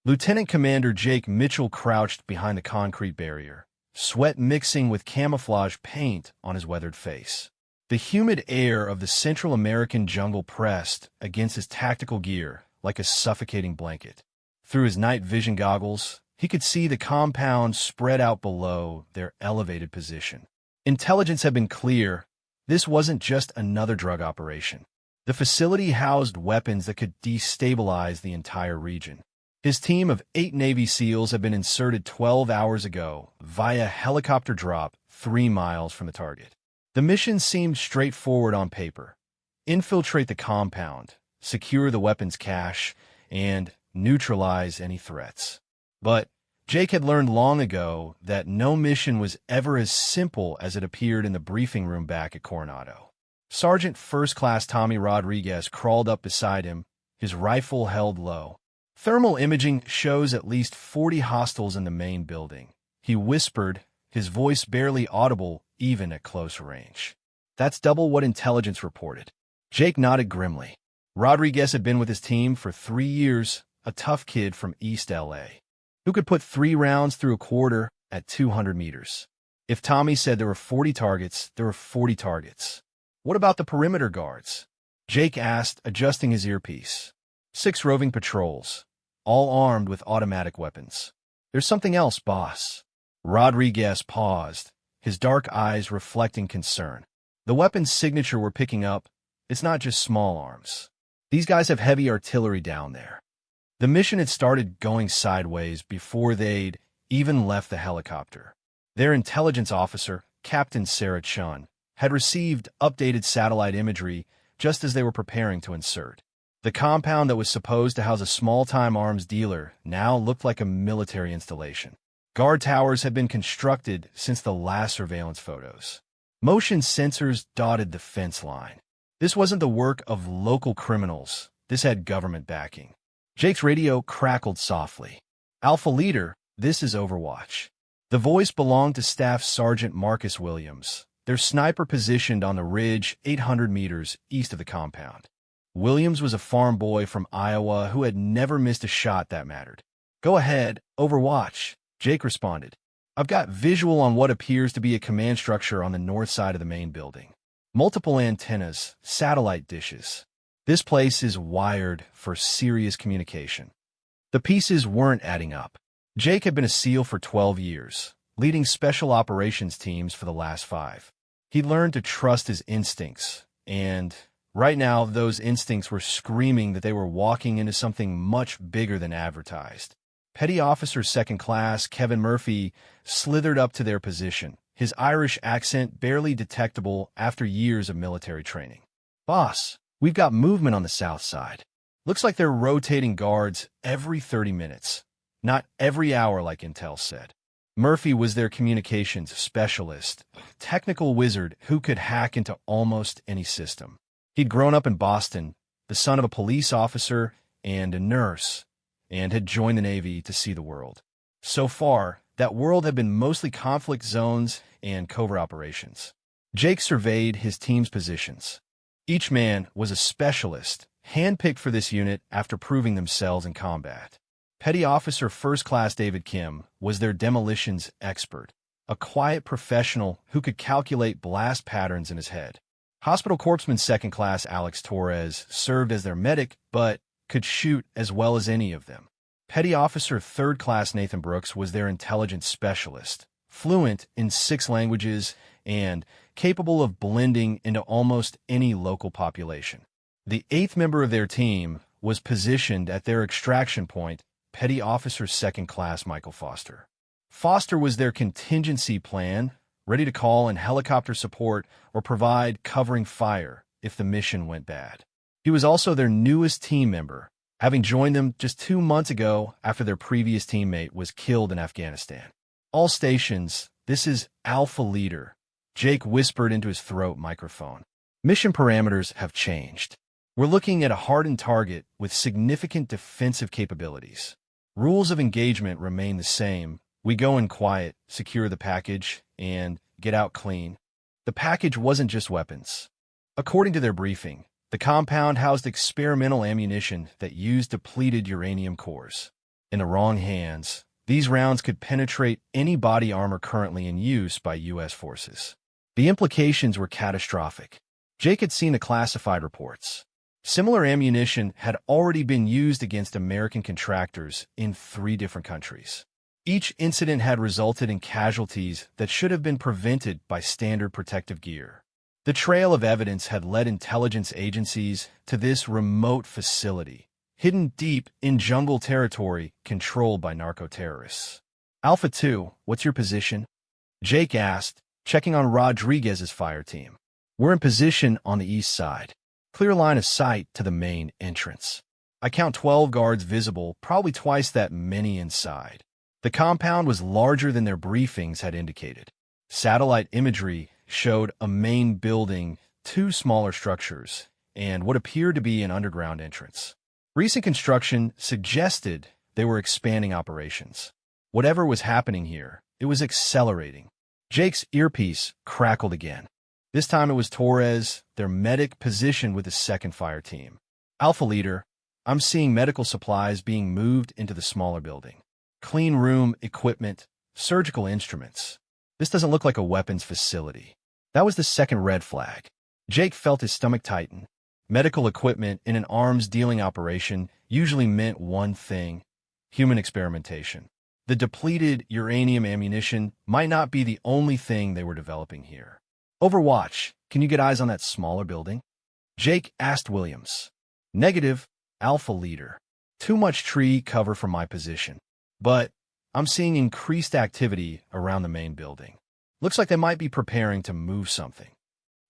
Lieutenant Commander Jake Mitchell crouched behind the concrete barrier, sweat mixing with camouflage paint on his weathered face. The humid air of the Central American jungle pressed against his tactical gear like a suffocating blanket. Through his night vision goggles, he could see the compound spread out below their elevated position. Intelligence had been clear. This wasn't just another drug operation. The facility housed weapons that could destabilize the entire region. His team of 8 Navy SEALs had been inserted 12 hours ago via helicopter drop 3 miles from the target. The mission seemed straightforward on paper. Infiltrate the compound, secure the weapons cache, and neutralize any threats. But Jake had learned long ago that no mission was ever as simple as it appeared in the briefing room back at Coronado. Sergeant First Class Tommy Rodriguez crawled up beside him, his rifle held low. Thermal imaging shows at least 40 hostiles in the main building. He whispered, his voice barely audible even at close range. That's double what intelligence reported. Jake nodded grimly. Rodriguez had been with his team for 3 years, a tough kid from East L.A. who could put 3 rounds through a quarter at 200 meters. If Tommy said there were 40 targets, there were 40 targets. What about the perimeter guards? Jake asked, adjusting his earpiece. 6 roving patrols, all armed with automatic weapons. There's something else, boss. Rodriguez paused, his dark eyes reflecting concern. The weapons signature we're picking up, it's not just small arms. These guys have heavy artillery down there. The mission had started going sideways before they'd even left the helicopter. Their intelligence officer, Captain Sarah Chun, had received updated satellite imagery just as they were preparing to insert. The compound that was supposed to house a small-time arms dealer now looked like a military installation. Guard towers had been constructed since the last surveillance photos. Motion sensors dotted the fence line. This wasn't the work of local criminals. This had government backing. Jake's radio crackled softly. Alpha Leader, this is Overwatch. The voice belonged to Staff Sergeant Marcus Williams, their sniper positioned on the ridge 800 meters east of the compound. Williams was a farm boy from Iowa who had never missed a shot that mattered. Go ahead, Overwatch, Jake responded. I've got visual on what appears to be a command structure on the north side of the main building. Multiple antennas, satellite dishes. This place is wired for serious communication. The pieces weren't adding up. Jake had been a SEAL for 12 years, leading special operations teams for the last 5. He learned to trust his instincts, and right now those instincts were screaming that they were walking into something much bigger than advertised. Petty Officer Second Class Kevin Murphy slithered up to their position, his Irish accent barely detectable after years of military training. Boss, we've got movement on the south side. Looks like they're rotating guards every 30 minutes. Not every hour like Intel said. Murphy was their communications specialist, technical wizard who could hack into almost any system. He'd grown up in Boston, the son of a police officer and a nurse, and had joined the Navy to see the world. So far, that world had been mostly conflict zones and covert operations. Jake surveyed his team's positions. Each man was a specialist, handpicked for this unit after proving themselves in combat. Petty Officer First Class David Kim was their demolitions expert, a quiet professional who could calculate blast patterns in his head. Hospital Corpsman Second Class Alex Torres served as their medic, but could shoot as well as any of them. Petty Officer Third Class Nathan Brooks was their intelligence specialist, fluent in 6 languages and capable of blending into almost any local population. The 8th member of their team was positioned at their extraction point, Petty Officer Second Class Michael Foster. Foster was their contingency plan, ready to call in helicopter support or provide covering fire if the mission went bad. He was also their newest team member, having joined them just 2 months ago after their previous teammate was killed in Afghanistan. All stations, this is Alpha Leader, Jake whispered into his throat microphone. Mission parameters have changed. We're looking at a hardened target with significant defensive capabilities. Rules of engagement remain the same. We go in quiet, secure the package, and get out clean. The package wasn't just weapons. According to their briefing, the compound housed experimental ammunition that used depleted uranium cores. In the wrong hands, these rounds could penetrate any body armor currently in use by U.S. forces. The implications were catastrophic. Jake had seen the classified reports. Similar ammunition had already been used against American contractors in 3 different countries. Each incident had resulted in casualties that should have been prevented by standard protective gear. The trail of evidence had led intelligence agencies to this remote facility, hidden deep in jungle territory controlled by narco-terrorists. Alpha 2, what's your position? Jake asked, checking on Rodriguez's fire team. We're in position on the east side. Clear line of sight to the main entrance. I count 12 guards visible, probably twice that many inside. The compound was larger than their briefings had indicated. Satellite imagery showed a main building, 2 smaller structures, and what appeared to be an underground entrance. Recent construction suggested they were expanding operations. Whatever was happening here, it was accelerating. Jake's earpiece crackled again. This time it was Torres, their medic positioned with the 2nd fire team. Alpha Leader, I'm seeing medical supplies being moved into the smaller building. Clean room, equipment, surgical instruments. This doesn't look like a weapons facility. That was the 2nd red flag. Jake felt his stomach tighten. Medical equipment in an arms-dealing operation usually meant one thing: human experimentation. The depleted uranium ammunition might not be the only thing they were developing here. Overwatch, can you get eyes on that smaller building? Jake asked Williams. Negative, Alpha Leader. Too much tree cover for my position. But I'm seeing increased activity around the main building. Looks like they might be preparing to move something.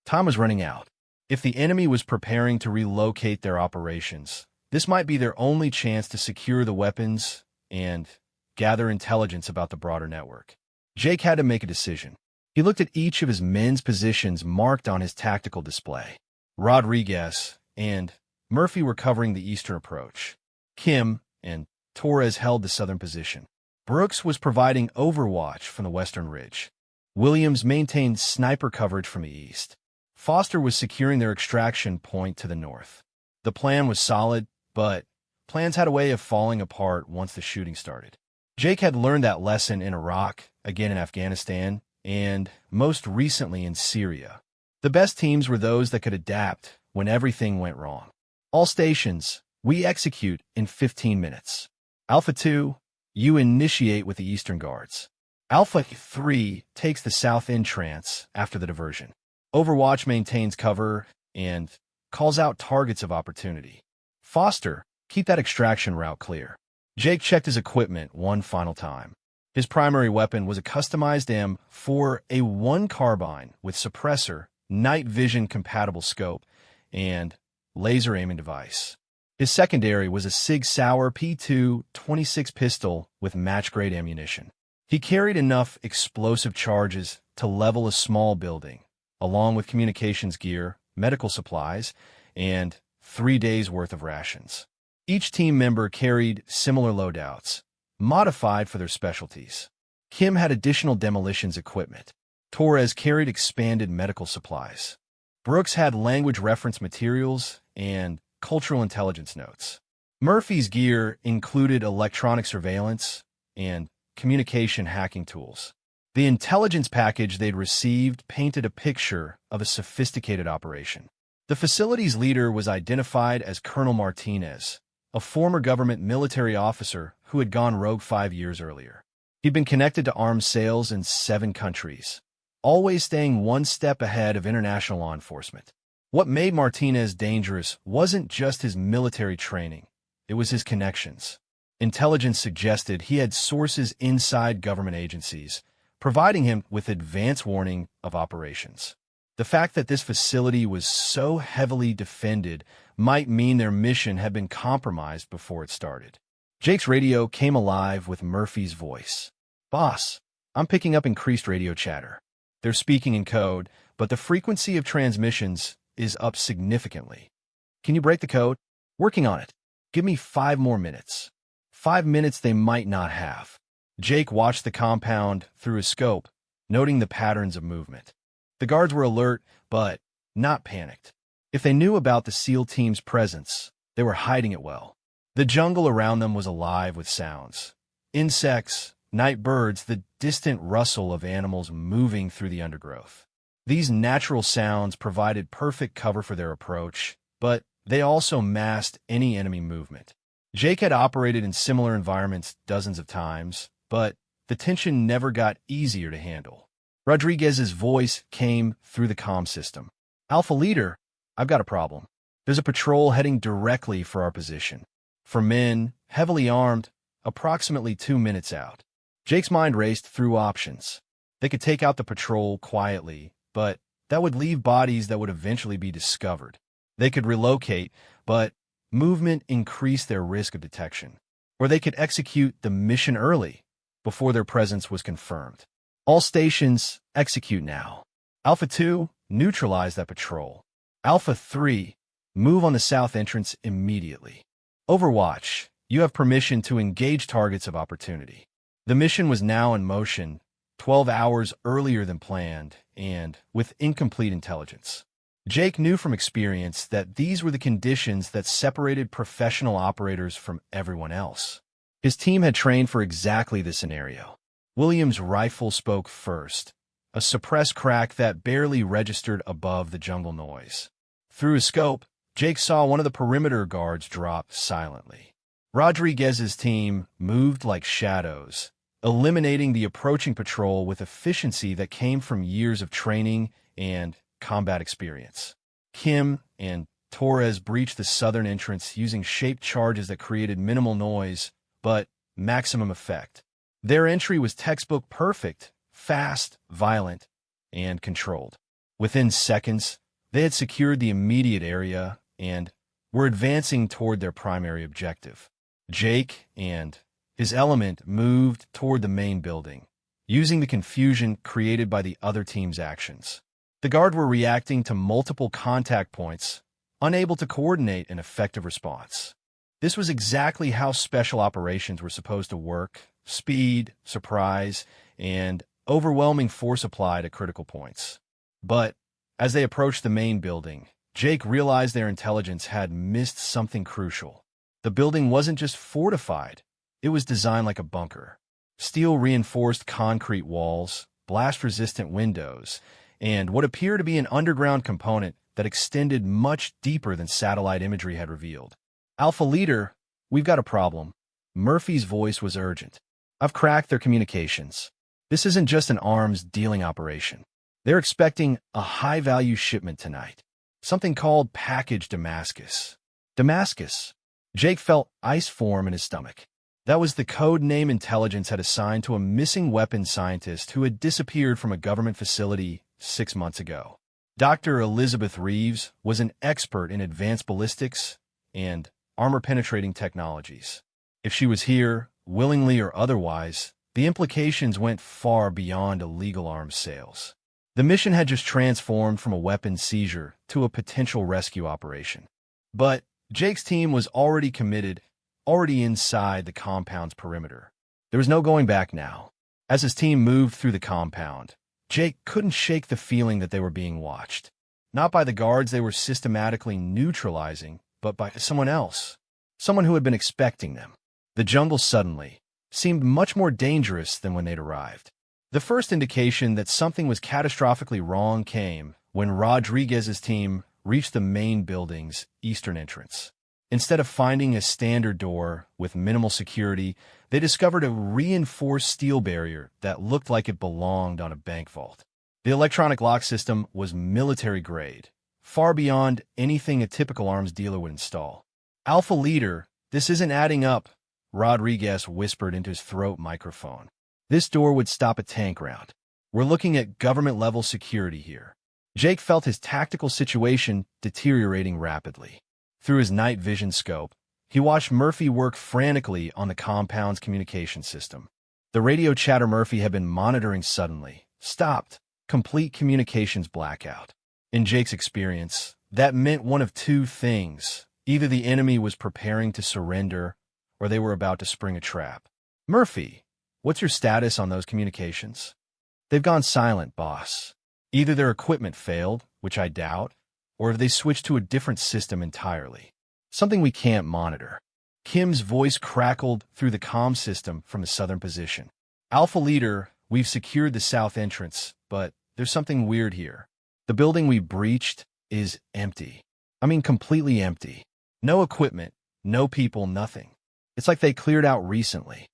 Time was running out. If the enemy was preparing to relocate their operations, this might be their only chance to secure the weapons and gather intelligence about the broader network. Jake had to make a decision. He looked at each of his men's positions marked on his tactical display. Rodriguez and Murphy were covering the eastern approach. Kim and Torres held the southern position. Brooks was providing overwatch from the western ridge. Williams maintained sniper coverage from the east. Foster was securing their extraction point to the north. The plan was solid, but plans had a way of falling apart once the shooting started. Jake had learned that lesson in Iraq, again in Afghanistan, and most recently in Syria. The best teams were those that could adapt when everything went wrong. All stations, we execute in 15 minutes. Alpha 2, you initiate with the Eastern Guards. Alpha 3 takes the south entrance after the diversion. Overwatch maintains cover and calls out targets of opportunity. Foster, keep that extraction route clear. Jake checked his equipment one final time. His primary weapon was a customized M4A1 carbine with suppressor, night vision compatible scope, and laser aiming device. His secondary was a Sig Sauer P2 26 pistol with match-grade ammunition. He carried enough explosive charges to level a small building, along with communications gear, medical supplies, and 3 days' worth of rations. Each team member carried similar loadouts, modified for their specialties. Kim had additional demolitions equipment. Torres carried expanded medical supplies. Brooks had language reference materials and cultural intelligence notes. Murphy's gear included electronic surveillance and communication hacking tools. The intelligence package they'd received painted a picture of a sophisticated operation. The facility's leader was identified as Colonel Martinez, a former government military officer who had gone rogue 5 years earlier. He'd been connected to arms sales in 7 countries, always staying one step ahead of international law enforcement. What made Martinez dangerous wasn't just his military training, it was his connections. Intelligence suggested he had sources inside government agencies, providing him with advance warning of operations. The fact that this facility was so heavily defended might mean their mission had been compromised before it started. Jake's radio came alive with Murphy's voice. Boss, I'm picking up increased radio chatter. They're speaking in code, but the frequency of transmissions is up significantly. Can you break the code? Working on it. Give me 5 more minutes. 5 minutes they might not have. Jake watched the compound through his scope, noting the patterns of movement. The guards were alert, but not panicked. If they knew about the SEAL team's presence, they were hiding it well. The jungle around them was alive with sounds. Insects, night birds, the distant rustle of animals moving through the undergrowth. These natural sounds provided perfect cover for their approach, but they also masked any enemy movement. Jake had operated in similar environments dozens of times, but the tension never got easier to handle. Rodriguez's voice came through the comm system. "Alpha Leader, I've got a problem. There's a patrol heading directly for our position. For men, heavily armed, approximately 2 minutes out." Jake's mind raced through options. They could take out the patrol quietly, but that would leave bodies that would eventually be discovered. They could relocate, but movement increased their risk of detection. Or they could execute the mission early, before their presence was confirmed. "All stations, execute now. Alpha 2, neutralize that patrol. Alpha 3, move on the south entrance immediately. Overwatch, you have permission to engage targets of opportunity." The mission was now in motion, 12 hours earlier than planned, and with incomplete intelligence. Jake knew from experience that these were the conditions that separated professional operators from everyone else. His team had trained for exactly this scenario. Williams' rifle spoke first, a suppressed crack that barely registered above the jungle noise. Through his scope, Jake saw one of the perimeter guards drop silently. Rodriguez's team moved like shadows, eliminating the approaching patrol with efficiency that came from years of training and combat experience. Kim and Torres breached the southern entrance using shaped charges that created minimal noise, but maximum effect. Their entry was textbook perfect, fast, violent, and controlled. Within seconds, they had secured the immediate area and were advancing toward their primary objective. Jake and his element moved toward the main building, using the confusion created by the other team's actions. The guard were reacting to multiple contact points, unable to coordinate an effective response. This was exactly how special operations were supposed to work: speed, surprise, and overwhelming force applied at critical points. But as they approached the main building, Jake realized their intelligence had missed something crucial. The building wasn't just fortified, it was designed like a bunker. Steel-reinforced concrete walls, blast-resistant windows, and what appeared to be an underground component that extended much deeper than satellite imagery had revealed. "Alpha Leader, we've got a problem." Murphy's voice was urgent. "I've cracked their communications. This isn't just an arms-dealing operation. They're expecting a high-value shipment tonight. Something called Package Damascus." Damascus. Jake felt ice form in his stomach. That was the code name intelligence had assigned to a missing weapons scientist who had disappeared from a government facility 6 months ago. Dr. Elizabeth Reeves was an expert in advanced ballistics and armor-penetrating technologies. If she was here, willingly or otherwise, the implications went far beyond illegal arms sales. The mission had just transformed from a weapons seizure to a potential rescue operation. But Jake's team was already committed, already inside the compound's perimeter. There was no going back now. As his team moved through the compound, Jake couldn't shake the feeling that they were being watched. Not by the guards they were systematically neutralizing, but by someone else. Someone who had been expecting them. The jungle suddenly seemed much more dangerous than when they'd arrived. The first indication that something was catastrophically wrong came when Rodriguez's team reached the main building's eastern entrance. Instead of finding a standard door with minimal security, they discovered a reinforced steel barrier that looked like it belonged on a bank vault. The electronic lock system was military-grade, far beyond anything a typical arms dealer would install. "Alpha Leader, this isn't adding up," Rodriguez whispered into his throat microphone. "This door would stop a tank round. We're looking at government-level security here." Jake felt his tactical situation deteriorating rapidly. Through his night vision scope, he watched Murphy work frantically on the compound's communication system. The radio chatter Murphy had been monitoring suddenly stopped, complete communications blackout. In Jake's experience, that meant one of two things. Either the enemy was preparing to surrender, or they were about to spring a trap. "Murphy, what's your status on those communications?" "They've gone silent, boss. Either their equipment failed, which I doubt, or if they switched to a different system entirely. Something we can't monitor." Kim's voice crackled through the comm system from the southern position. Alpha Leader, we've secured the south entrance, but there's something weird here. The building we breached is empty. I mean, completely empty. No equipment, no people, nothing. It's like they cleared out recently.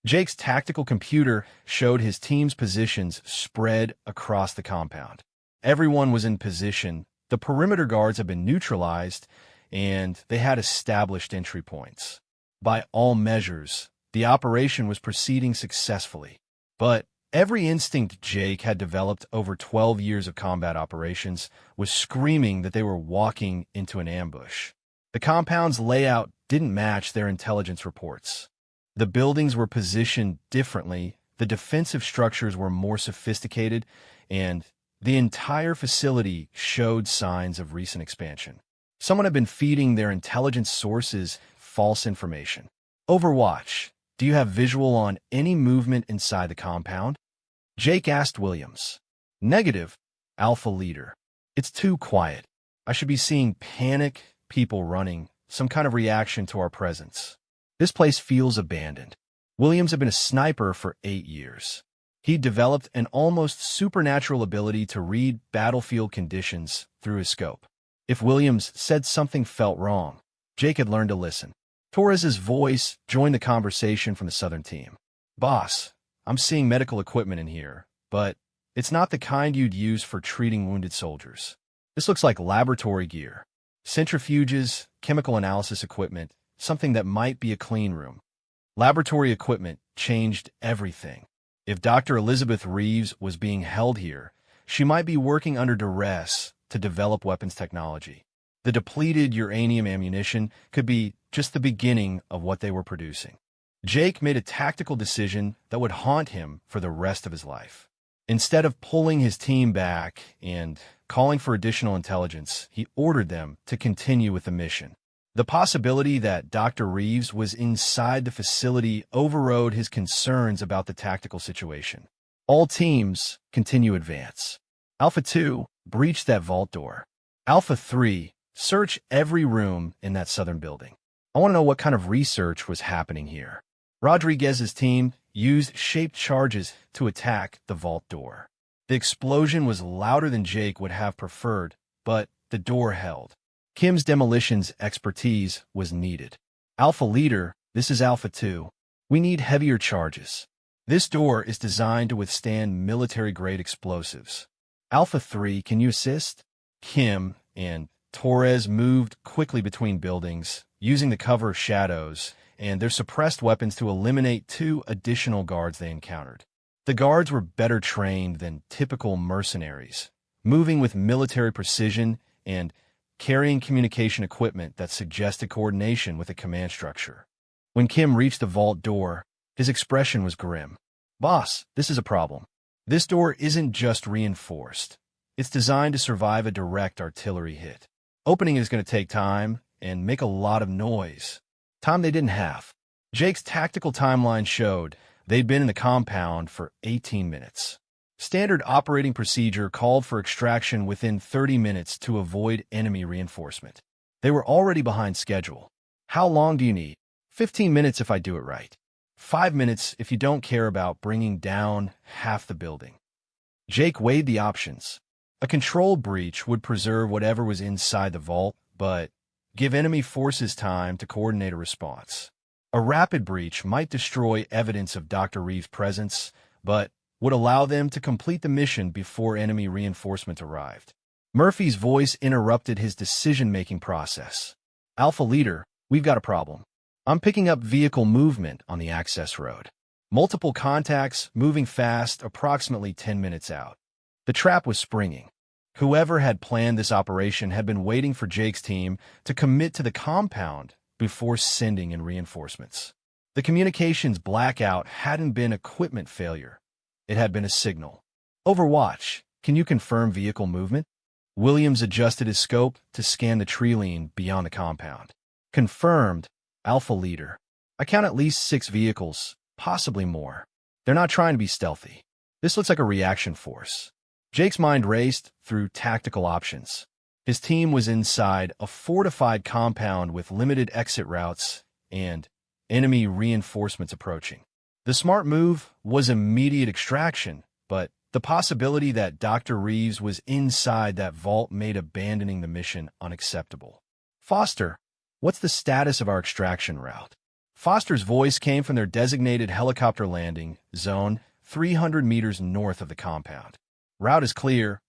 Jake's tactical computer showed his team's positions spread across the compound. Everyone was in position, the perimeter guards had been neutralized, and they had established entry points. By all measures, the operation was proceeding successfully. But every instinct Jake had developed over 12 years of combat operations was screaming that they were walking into an ambush. The compound's layout didn't match their intelligence reports. The buildings were positioned differently, the defensive structures were more sophisticated, and the entire facility showed signs of recent expansion. Someone had been feeding their intelligence sources false information. Overwatch, do you have visual on any movement inside the compound? Jake asked Williams. Negative, Alpha Leader. It's too quiet. I should be seeing panic, people running, some kind of reaction to our presence. This place feels abandoned. Williams had been a sniper for 8 years. He developed an almost supernatural ability to read battlefield conditions through his scope. If Williams said something felt wrong, Jake had learned to listen. Torres's voice joined the conversation from the southern team. Boss, I'm seeing medical equipment in here, but it's not the kind you'd use for treating wounded soldiers. This looks like laboratory gear. Centrifuges, chemical analysis equipment, something that might be a clean room. Laboratory equipment changed everything. If Dr. Elizabeth Reeves was being held here, she might be working under duress to develop weapons technology. The depleted uranium ammunition could be just the beginning of what they were producing. Jake made a tactical decision that would haunt him for the rest of his life. Instead of pulling his team back and calling for additional intelligence, he ordered them to continue with the mission. The possibility that Dr. Reeves was inside the facility overrode his concerns about the tactical situation. All teams continue advance. Alpha 2, breach that vault door. Alpha 3, search every room in that southern building. I want to know what kind of research was happening here. Rodriguez's team used shaped charges to attack the vault door. The explosion was louder than Jake would have preferred, but the door held. Kim's demolitions expertise was needed. Alpha Leader, this is Alpha 2. We need heavier charges. This door is designed to withstand military-grade explosives. Alpha 3, can you assist? Kim and Torres moved quickly between buildings, using the cover of shadows and their suppressed weapons to eliminate 2 additional guards they encountered. The guards were better trained than typical mercenaries, moving with military precision and carrying communication equipment that suggested coordination with a command structure. When Kim reached the vault door, his expression was grim. Boss, this is a problem. This door isn't just reinforced. It's designed to survive a direct artillery hit. Opening it is going to take time and make a lot of noise. Time they didn't have. Jake's tactical timeline showed they'd been in the compound for 18 minutes. Standard operating procedure called for extraction within 30 minutes to avoid enemy reinforcement. They were already behind schedule. How long do you need? 15 minutes if I do it right. 5 minutes if you don't care about bringing down half the building. Jake weighed the options. A controlled breach would preserve whatever was inside the vault, but give enemy forces time to coordinate a response. A rapid breach might destroy evidence of Dr. Reeves' presence, but would allow them to complete the mission before enemy reinforcement arrived. Murphy's voice interrupted his decision-making process. Alpha Leader, we've got a problem. I'm picking up vehicle movement on the access road. Multiple contacts, moving fast, approximately 10 minutes out. The trap was springing. Whoever had planned this operation had been waiting for Jake's team to commit to the compound before sending in reinforcements. The communications blackout hadn't been equipment failure. It had been a signal. Overwatch, can you confirm vehicle movement? Williams adjusted his scope to scan the tree line beyond the compound. Confirmed, Alpha Leader. I count at least 6 vehicles, possibly more. They're not trying to be stealthy. This looks like a reaction force. Jake's mind raced through tactical options. His team was inside a fortified compound with limited exit routes and enemy reinforcements approaching. The smart move was immediate extraction, but the possibility that Dr. Reeves was inside that vault made abandoning the mission unacceptable. "Foster, what's the status of our extraction route?" Foster's voice came from their designated helicopter landing zone 300 meters north of the compound. "Route is clear,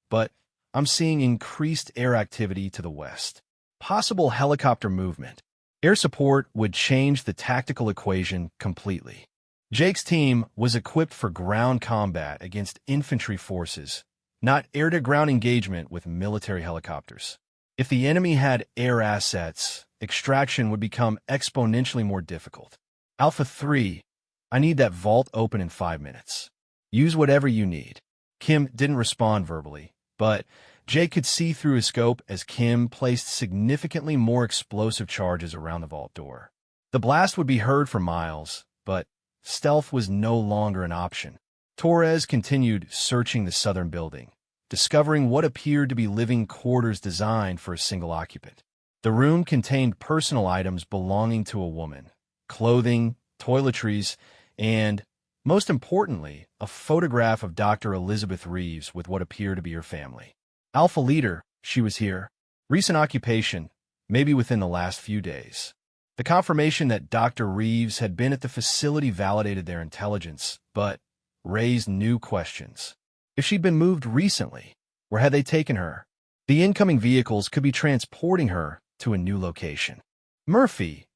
but I'm seeing increased air activity to the west. Possible helicopter movement. Air support would change the tactical equation completely." Jake's team was equipped for ground combat against infantry forces, not air-to-ground engagement with military helicopters. If the enemy had air assets, extraction would become exponentially more difficult. "Alpha 3, I need that vault open in 5 minutes. Use whatever you need." Kim didn't respond verbally, but Jake could see through his scope as Kim placed significantly more explosive charges around the vault door. The blast would be heard for miles, but stealth was no longer an option. Torres continued searching the southern building, discovering what appeared to be living quarters designed for a single occupant. The room contained personal items belonging to a woman, clothing, toiletries, and, most importantly, a photograph of Dr. Elizabeth Reeves with what appeared to be her family. "Alpha Leader, she was here. Recent occupation, maybe within the last few days." The confirmation that Dr. Reeves had been at the facility validated their intelligence, but raised new questions. If she'd been moved recently, where had they taken her? The incoming vehicles could be transporting her to a new location. "Murphy,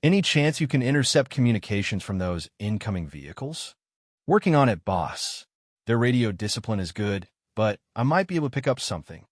any chance you can intercept communications from those incoming vehicles?" "Working on it, boss. Their radio discipline is good, but I might be able to pick up something."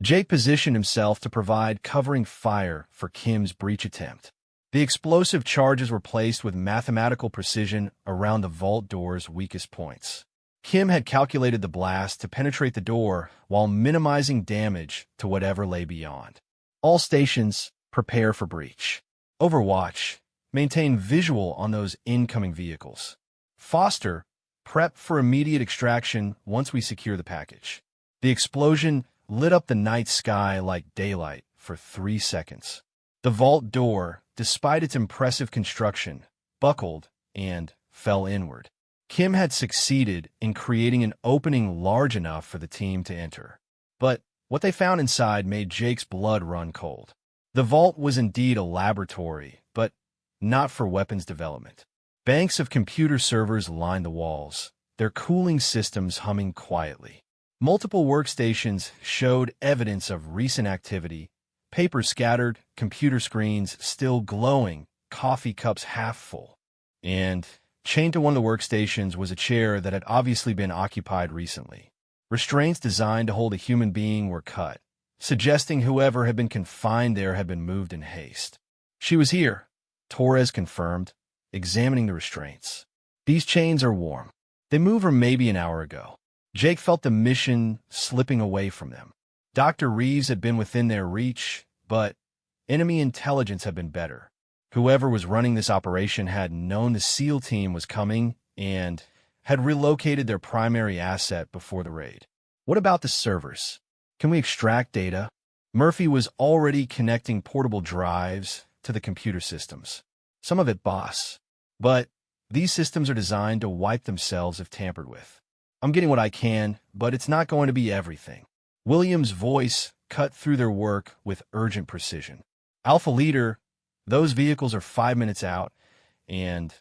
Jake positioned himself to provide covering fire for Kim's breach attempt. The explosive charges were placed with mathematical precision around the vault door's weakest points. Kim had calculated the blast to penetrate the door while minimizing damage to whatever lay beyond. "All stations, prepare for breach. Overwatch, maintain visual on those incoming vehicles. Foster, prep for immediate extraction once we secure the package." The explosion lit up the night sky like daylight for 3 seconds. The vault door, despite its impressive construction, buckled and fell inward. Kim had succeeded in creating an opening large enough for the team to enter. But what they found inside made Jake's blood run cold. The vault was indeed a laboratory, but not for weapons development. Banks of computer servers lined the walls, their cooling systems humming quietly. Multiple workstations showed evidence of recent activity, papers scattered, computer screens still glowing, coffee cups half full. And chained to one of the workstations was a chair that had obviously been occupied recently. Restraints designed to hold a human being were cut, suggesting whoever had been confined there had been moved in haste. "She was here," Torres confirmed, examining the restraints. "These chains are warm. They moved her maybe an hour ago." Jake felt the mission slipping away from them. Dr. Reeves had been within their reach, but enemy intelligence had been better. Whoever was running this operation had known the SEAL team was coming and had relocated their primary asset before the raid. "What about the servers? Can we extract data?" Murphy was already connecting portable drives to the computer systems. "Some of it, boss. But these systems are designed to wipe themselves if tampered with. I'm getting what I can, but it's not going to be everything." William's voice cut through their work with urgent precision. "Alpha Leader, those vehicles are 5 minutes out, and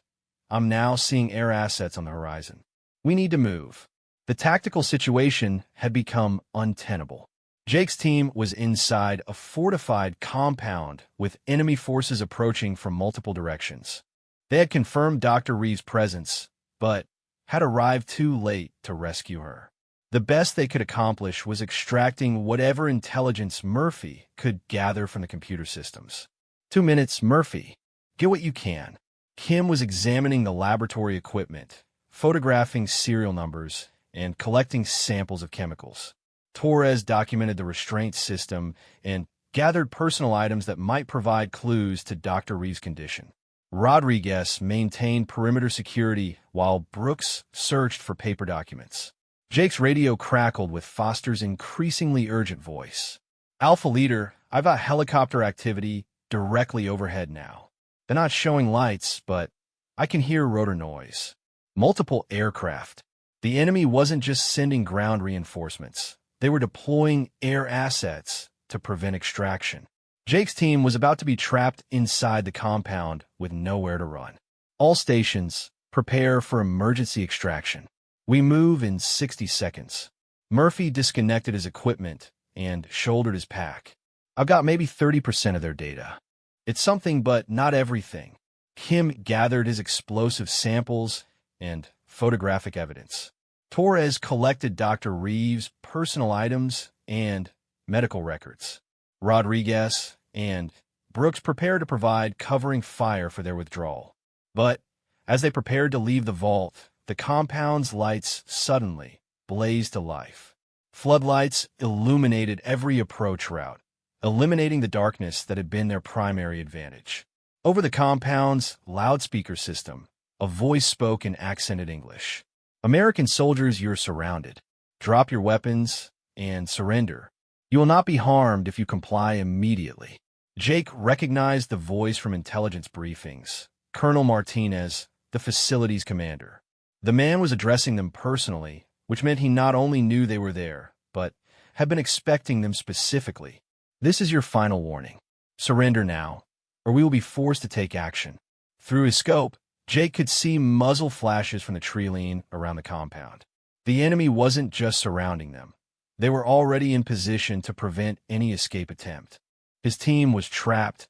I'm now seeing air assets on the horizon. We need to move." The tactical situation had become untenable. Jake's team was inside a fortified compound with enemy forces approaching from multiple directions. They had confirmed Dr. Reeves' presence, but had arrived too late to rescue her. The best they could accomplish was extracting whatever intelligence Murphy could gather from the computer systems. 2 minutes, Murphy. Get what you can." Kim was examining the laboratory equipment, photographing serial numbers, and collecting samples of chemicals. Torres documented the restraint system and gathered personal items that might provide clues to Dr. Reeves' condition. Rodriguez maintained perimeter security while Brooks searched for paper documents. Jake's radio crackled with Foster's increasingly urgent voice. "Alpha Leader, I've got helicopter activity directly overhead now. They're not showing lights, but I can hear rotor noise. Multiple aircraft. The enemy wasn't just sending ground reinforcements. They were deploying air assets to prevent extraction. Jake's team was about to be trapped inside the compound with nowhere to run. All stations, prepare for emergency extraction. We move in 60 seconds. Murphy disconnected his equipment and shouldered his pack. I've got maybe 30% of their data. It's something, but not everything. Kim gathered his explosive samples and photographic evidence. Torres collected Dr. Reeves' personal items and medical records. Rodriguez and Brooks prepared to provide covering fire for their withdrawal. But as they prepared to leave the vault, the compound's lights suddenly blazed to life. Floodlights illuminated every approach route, eliminating the darkness that had been their primary advantage. Over the compound's loudspeaker system, a voice spoke in accented English. American soldiers, you're surrounded. Drop your weapons and surrender. You will not be harmed if you comply immediately. Jake recognized the voice from intelligence briefings. Colonel Martinez, the facility's commander. The man was addressing them personally, which meant he not only knew they were there, but had been expecting them specifically. This is your final warning. Surrender now, or we will be forced to take action. Through his scope, Jake could see muzzle flashes from the tree-line around the compound. The enemy wasn't just surrounding them. They were already in position to prevent any escape attempt. His team was trapped,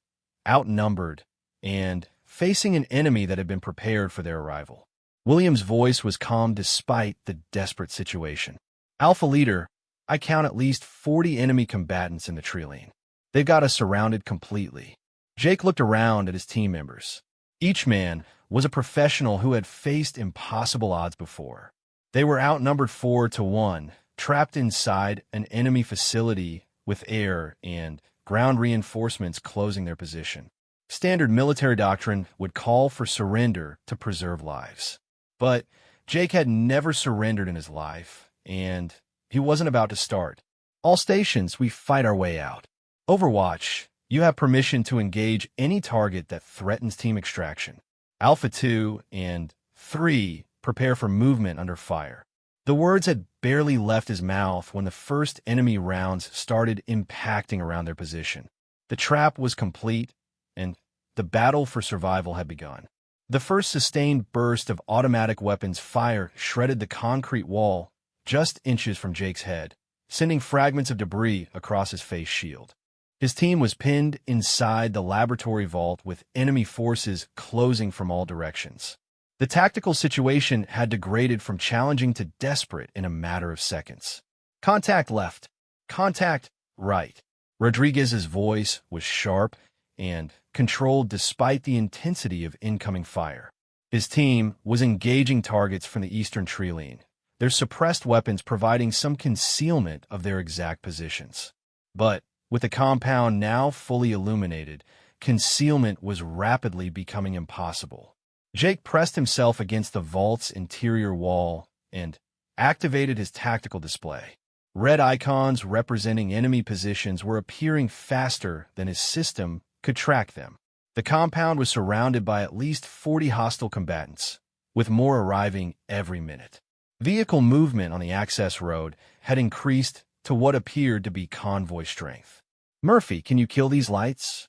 outnumbered, and facing an enemy that had been prepared for their arrival. William's voice was calm despite the desperate situation. Alpha Leader, I count at least 40 enemy combatants in the tree-line. They've got us surrounded completely. Jake looked around at his team members. Each man was a professional who had faced impossible odds before. They were outnumbered 4-1, trapped inside an enemy facility with air and ground reinforcements closing their position. Standard military doctrine would call for surrender to preserve lives. But Jake had never surrendered in his life, and he wasn't about to start. All stations, we fight our way out. Overwatch, you have permission to engage any target that threatens team extraction. Alpha 2 and 3 prepare for movement under fire. The words had barely left his mouth when the first enemy rounds started impacting around their position. The trap was complete, and the battle for survival had begun. The first sustained burst of automatic weapons fire shredded the concrete wall just inches from Jake's head, sending fragments of debris across his face shield. His team was pinned inside the laboratory vault with enemy forces closing from all directions. The tactical situation had degraded from challenging to desperate in a matter of seconds. Contact left. Contact right. Rodriguez's voice was sharp and controlled despite the intensity of incoming fire. His team was engaging targets from the eastern tree-line, their suppressed weapons providing some concealment of their exact positions. But with the compound now fully illuminated, concealment was rapidly becoming impossible. Jake pressed himself against the vault's interior wall and activated his tactical display. Red icons representing enemy positions were appearing faster than his system could track them. The compound was surrounded by at least 40 hostile combatants, with more arriving every minute. Vehicle movement on the access road had increased to what appeared to be convoy strength. Murphy, can you kill these lights?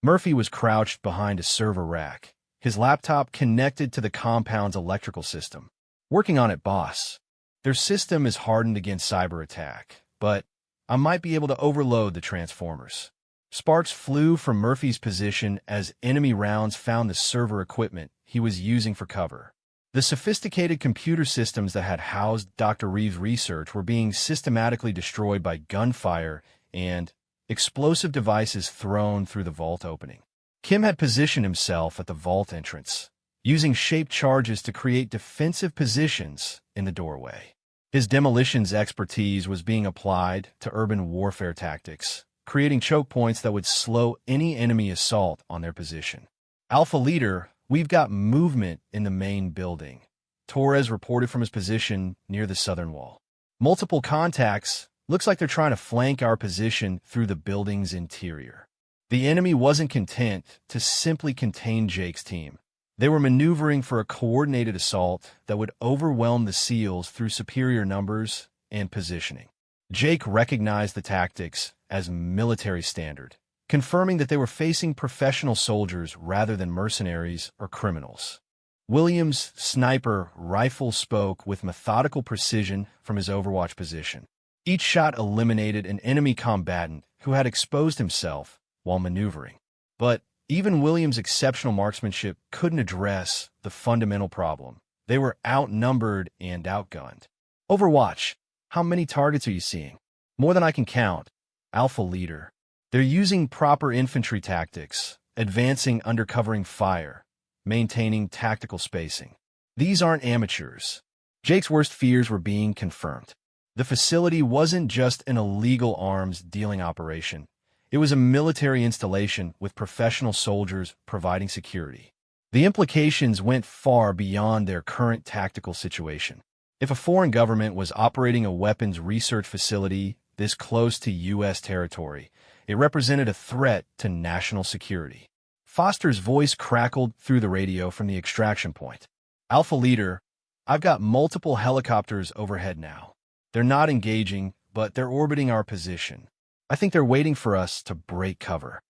Murphy was crouched behind a server rack, his laptop connected to the compound's electrical system. Working on it, boss. Their system is hardened against cyber attack, but I might be able to overload the transformers. Sparks flew from Murphy's position as enemy rounds found the server equipment he was using for cover. The sophisticated computer systems that had housed Dr. Reeves' research were being systematically destroyed by gunfire and explosive devices thrown through the vault opening. Kim had positioned himself at the vault entrance, using shaped charges to create defensive positions in the doorway. His demolitions expertise was being applied to urban warfare tactics, creating choke points that would slow any enemy assault on their position. Alpha Leader, we've got movement in the main building. Torres reported from his position near the southern wall. Multiple contacts. Looks like they're trying to flank our position through the building's interior. The enemy wasn't content to simply contain Jake's team. They were maneuvering for a coordinated assault that would overwhelm the SEALs through superior numbers and positioning. Jake recognized the tactics as military standard, confirming that they were facing professional soldiers rather than mercenaries or criminals. Williams' sniper rifle spoke with methodical precision from his overwatch position. Each shot eliminated an enemy combatant who had exposed himself while maneuvering. But even Williams' exceptional marksmanship couldn't address the fundamental problem. They were outnumbered and outgunned. Overwatch, how many targets are you seeing? More than I can count. Alpha leader. They're using proper infantry tactics, advancing under covering fire, maintaining tactical spacing. These aren't amateurs. Jake's worst fears were being confirmed. The facility wasn't just an illegal arms dealing operation. It was a military installation with professional soldiers providing security. The implications went far beyond their current tactical situation. If a foreign government was operating a weapons research facility this close to U.S. territory, it represented a threat to national security. Foster's voice crackled through the radio from the extraction point. Alpha leader, I've got multiple helicopters overhead now. They're not engaging, but they're orbiting our position. I think they're waiting for us to break cover.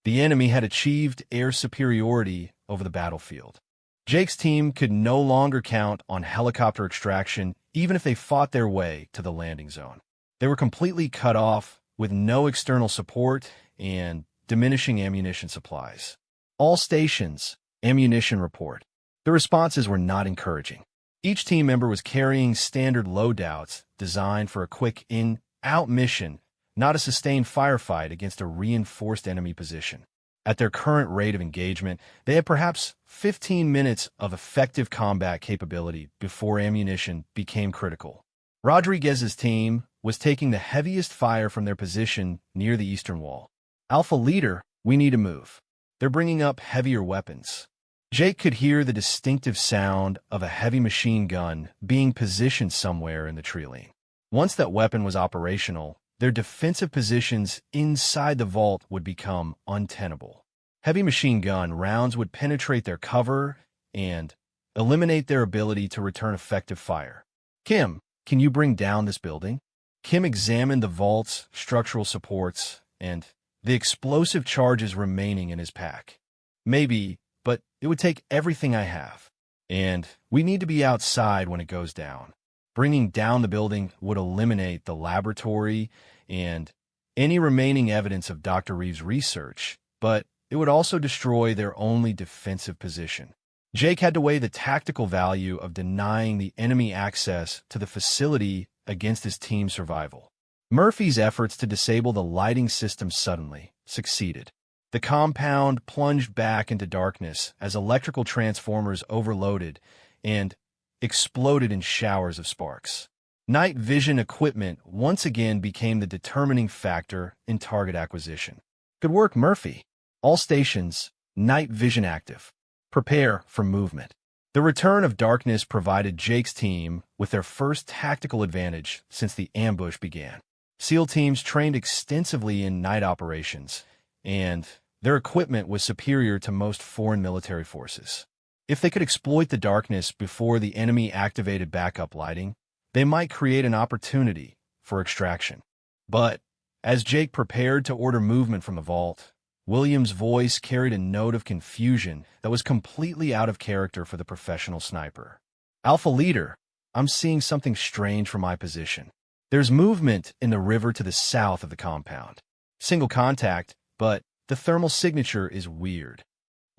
The enemy had achieved air superiority over the battlefield. Jake's team could no longer count on helicopter extraction even if they fought their way to the landing zone. They were completely cut off with no external support and diminishing ammunition supplies. All stations, ammunition report. The responses were not encouraging. Each team member was carrying standard loadouts designed for a quick in-out mission, not a sustained firefight against a reinforced enemy position. At their current rate of engagement, they had perhaps 15 minutes of effective combat capability before ammunition became critical. Rodriguez's team was taking the heaviest fire from their position near the eastern wall. Alpha leader, we need to move. They're bringing up heavier weapons. Jake could hear the distinctive sound of a heavy machine gun being positioned somewhere in the tree line. Once that weapon was operational, their defensive positions inside the vault would become untenable. Heavy machine gun rounds would penetrate their cover and eliminate their ability to return effective fire. Kim, can you bring down this building? Kim examined the vault's structural supports and the explosive charges remaining in his pack. Maybe, but it would take everything I have. And we need to be outside when it goes down. Bringing down the building would eliminate the laboratory and any remaining evidence of Dr. Reeves' research, but it would also destroy their only defensive position. Jake had to weigh the tactical value of denying the enemy access to the facility against his team's survival. Murphy's efforts to disable the lighting system suddenly succeeded. The compound plunged back into darkness as electrical transformers overloaded and exploded in showers of sparks. Night vision equipment once again became the determining factor in target acquisition. Good work, Murphy. All stations, night vision active. Prepare for movement. The return of darkness provided Jake's team with their first tactical advantage since the ambush began. SEAL teams trained extensively in night operations, and their equipment was superior to most foreign military forces. If they could exploit the darkness before the enemy activated backup lighting, they might create an opportunity for extraction. But as Jake prepared to order movement from the vault, Williams' voice carried a note of confusion that was completely out of character for the professional sniper. Alpha leader, I'm seeing something strange from my position. There's movement in the river to the south of the compound. Single contact, but the thermal signature is weird.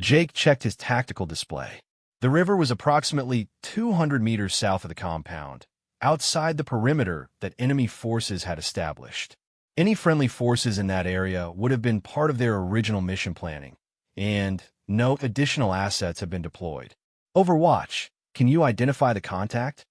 Jake checked his tactical display. The river was approximately 200 meters south of the compound, outside the perimeter that enemy forces had established. Any friendly forces in that area would have been part of their original mission planning, and no additional assets have been deployed. Overwatch, can you identify the contact?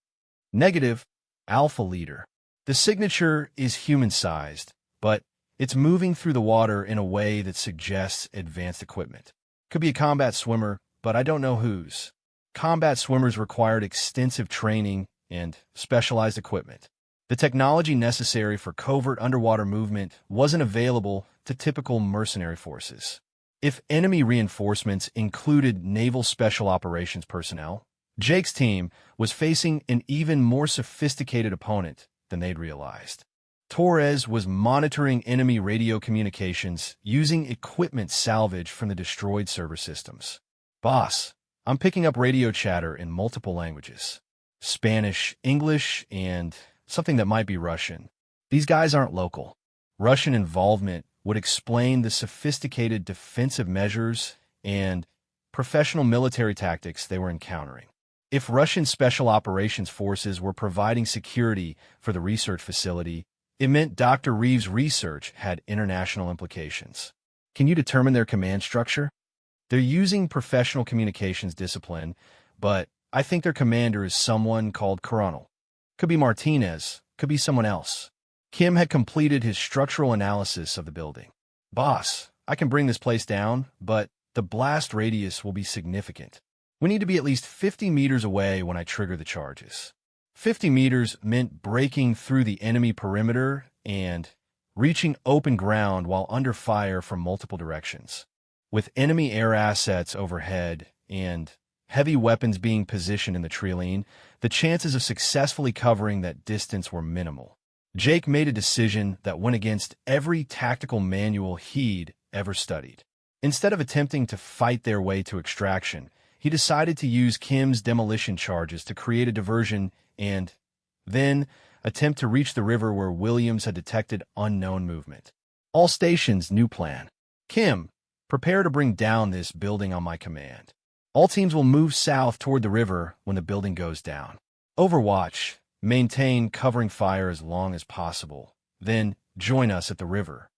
Negative, Alpha leader. The signature is human-sized, but it's moving through the water in a way that suggests advanced equipment. Could be a combat swimmer, but I don't know whose. Combat swimmers required extensive training and specialized equipment. The technology necessary for covert underwater movement wasn't available to typical mercenary forces. If enemy reinforcements included naval special operations personnel, Jake's team was facing an even more sophisticated opponent than they'd realized. Torres was monitoring enemy radio communications using equipment salvaged from the destroyed server systems. "Boss, I'm picking up radio chatter in multiple languages. Spanish, English, and something that might be Russian. These guys aren't local. Russian involvement would explain the sophisticated defensive measures and professional military tactics they were encountering. If Russian special operations forces were providing security for the research facility, it meant Dr. Reeves' research had international implications. Can you determine their command structure? They're using professional communications discipline, but I think their commander is someone called Coronel. Could be Martinez, could be someone else." Kim had completed his structural analysis of the building. "Boss, I can bring this place down, but the blast radius will be significant. We need to be at least 50 meters away when I trigger the charges." 50 meters meant breaking through the enemy perimeter and reaching open ground while under fire from multiple directions. With enemy air assets overhead and heavy weapons being positioned in the treeline, the chances of successfully covering that distance were minimal. Jake made a decision that went against every tactical manual he'd ever studied. Instead of attempting to fight their way to extraction, he decided to use Kim's demolition charges to create a diversion and then attempt to reach the river where Williams had detected unknown movement. All stations, new plan. "Kim, prepare to bring down this building on my command. All teams will move south toward the river when the building goes down. Overwatch, maintain covering fire as long as possible. Then join us at the river."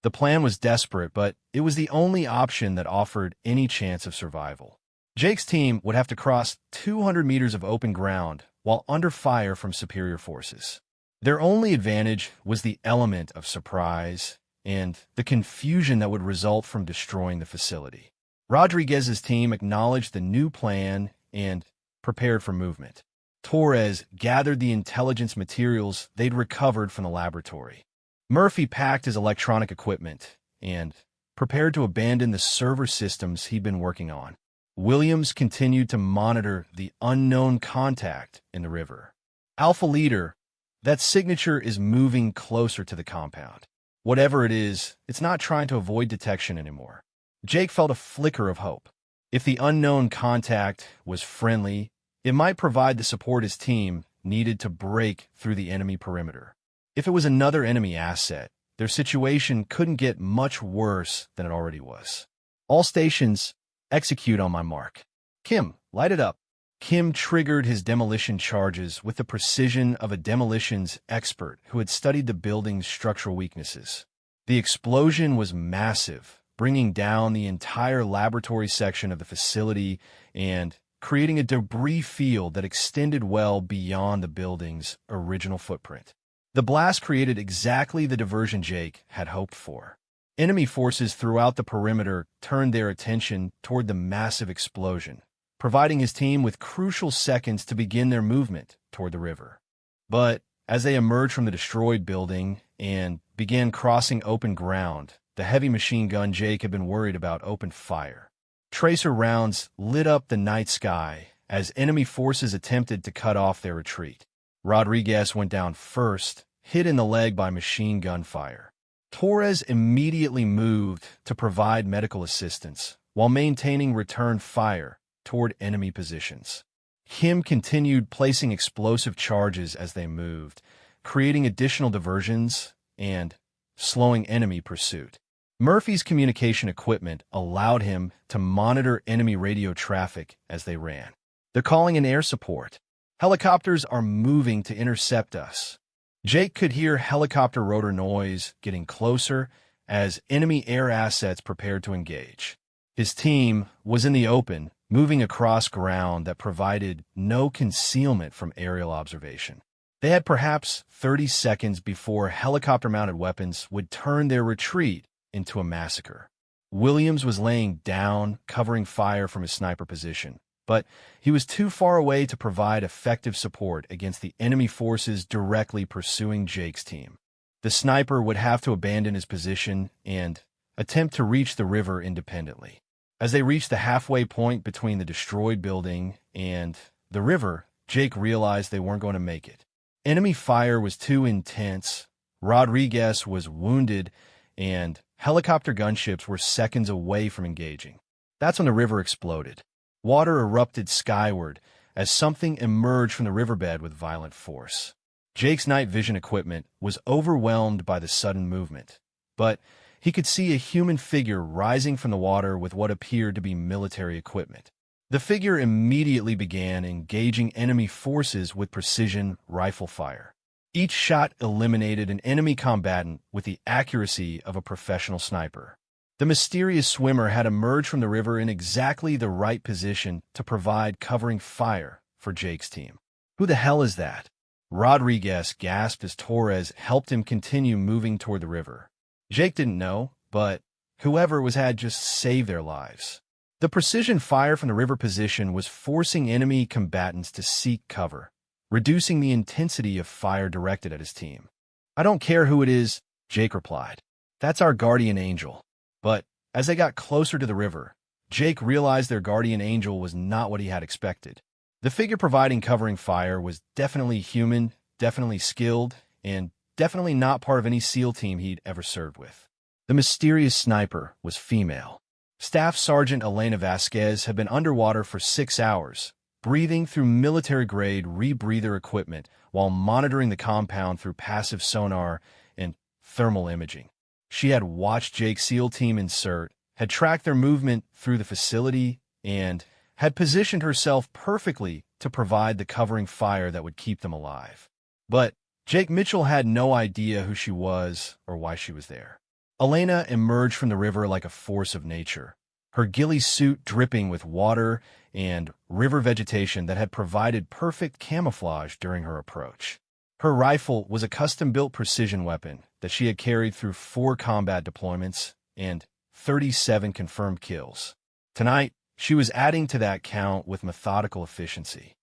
The plan was desperate, but it was the only option that offered any chance of survival. Jake's team would have to cross 200 meters of open ground while under fire from superior forces. Their only advantage was the element of surprise and the confusion that would result from destroying the facility. Rodriguez's team acknowledged the new plan and prepared for movement. Torres gathered the intelligence materials they'd recovered from the laboratory. Murphy packed his electronic equipment and prepared to abandon the server systems he'd been working on. Williams continued to monitor the unknown contact in the river. "Alpha Leader, that signature is moving closer to the compound. Whatever it is, it's not trying to avoid detection anymore." Jake felt a flicker of hope. If the unknown contact was friendly, it might provide the support his team needed to break through the enemy perimeter. If it was another enemy asset, their situation couldn't get much worse than it already was. "All stations, execute on my mark. Kim, light it up." Kim triggered his demolition charges with the precision of a demolitions expert who had studied the building's structural weaknesses. The explosion was massive, bringing down the entire laboratory section of the facility and creating a debris field that extended well beyond the building's original footprint. The blast created exactly the diversion Jake had hoped for. Enemy forces throughout the perimeter turned their attention toward the massive explosion, providing his team with crucial seconds to begin their movement toward the river. But as they emerged from the destroyed building and began crossing open ground, the heavy machine gun Jake had been worried about opened fire. Tracer rounds lit up the night sky as enemy forces attempted to cut off their retreat. Rodriguez went down first, hit in the leg by machine gun fire. Torres immediately moved to provide medical assistance while maintaining return fire toward enemy positions. Kim continued placing explosive charges as they moved, creating additional diversions and slowing enemy pursuit. Murphy's communication equipment allowed him to monitor enemy radio traffic as they ran. "They're calling in air support. Helicopters are moving to intercept us." Jake could hear helicopter rotor noise getting closer as enemy air assets prepared to engage. His team was in the open, moving across ground that provided no concealment from aerial observation. They had perhaps 30 seconds before helicopter-mounted weapons would turn their retreat into a massacre. Williams was laying down, covering fire from his sniper position, but he was too far away to provide effective support against the enemy forces directly pursuing Jake's team. the sniper would have to abandon his position and attempt to reach the river independently. As they reached the halfway point between the destroyed building and the river, Jake realized they weren't going to make it. Enemy fire was too intense, Rodriguez was wounded, and helicopter gunships were seconds away from engaging. That's when the river exploded. Water erupted skyward as something emerged from the riverbed with violent force. Jake's night vision equipment was overwhelmed by the sudden movement, but he could see a human figure rising from the water with what appeared to be military equipment. The figure immediately began engaging enemy forces with precision rifle fire. Each shot eliminated an enemy combatant with the accuracy of a professional sniper. The mysterious swimmer had emerged from the river in exactly the right position to provide covering fire for Jake's team. "Who the hell is that?" Rodriguez gasped as Torres helped him continue moving toward the river. Jake didn't know, but whoever it was had just saved their lives. The precision fire from the river position was forcing enemy combatants to seek cover, reducing the intensity of fire directed at his team. "I don't care who it is," Jake replied. "That's our guardian angel." But as they got closer to the river, Jake realized their guardian angel was not what he had expected. The figure providing covering fire was definitely human, definitely skilled, and definitely not part of any SEAL team he'd ever served with. The mysterious sniper was female. Staff Sergeant Elena Vasquez had been underwater for 6 hours, breathing through military-grade rebreather equipment while monitoring the compound through passive sonar and thermal imaging. She had watched Jake's SEAL team insert, had tracked their movement through the facility, and had positioned herself perfectly to provide the covering fire that would keep them alive. But Jake Mitchell had no idea who she was or why she was there. Elena emerged from the river like a force of nature, her ghillie suit dripping with water and river vegetation that had provided perfect camouflage during her approach. Her rifle was a custom-built precision weapon that she had carried through 4 combat deployments and 37 confirmed kills. Tonight, she was adding to that count with methodical efficiency.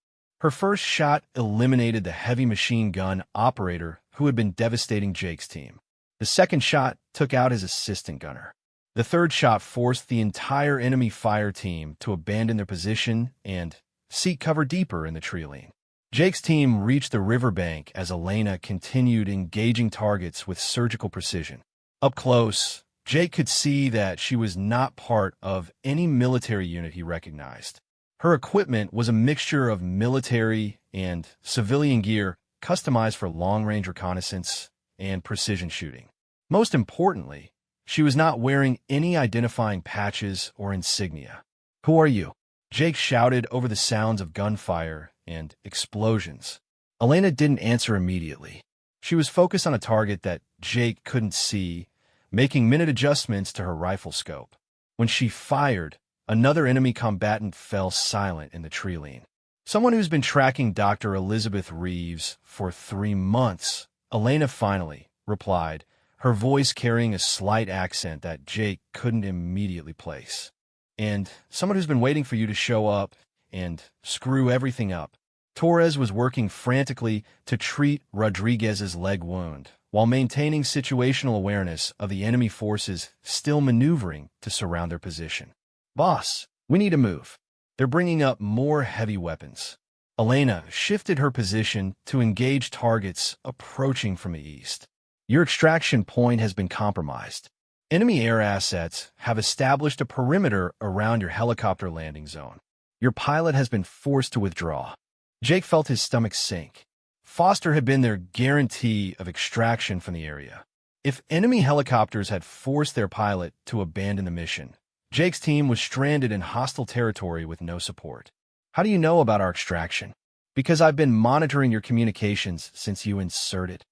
Her first shot eliminated the heavy machine gun operator who had been devastating Jake's team. The second shot took out his assistant gunner. The third shot forced the entire enemy fire team to abandon their position and seek cover deeper in the tree line. Jake's team reached the riverbank as Elena continued engaging targets with surgical precision. Up close, Jake could see that she was not part of any military unit he recognized. Her equipment was a mixture of military and civilian gear customized for long-range reconnaissance and precision shooting. Most importantly, she was not wearing any identifying patches or insignia. "Who are you?" Jake shouted over the sounds of gunfire and explosions. Elena didn't answer immediately. She was focused on a target that Jake couldn't see, making minute adjustments to her rifle scope. When she fired, another enemy combatant fell silent in the tree line. Someone who's been tracking Dr. Elizabeth Reeves for 3 months, Elena finally replied, her voice carrying a slight accent that Jake couldn't immediately place. "And someone who's been waiting for you to show up and screw everything up." Torres was working frantically to treat Rodriguez's leg wound, while maintaining situational awareness of the enemy forces still maneuvering to surround their position. "Boss, we need to move. They're bringing up more heavy weapons." Elena shifted her position to engage targets approaching from the east. "Your extraction point has been compromised. Enemy air assets have established a perimeter around your helicopter landing zone. Your pilot has been forced to withdraw." Jake felt his stomach sink. Foster had been their guarantee of extraction from the area. If enemy helicopters had forced their pilot to abandon the mission, Jake's team was stranded in hostile territory with no support. "How do you know about our extraction?" "Because I've been monitoring your communications since you inserted."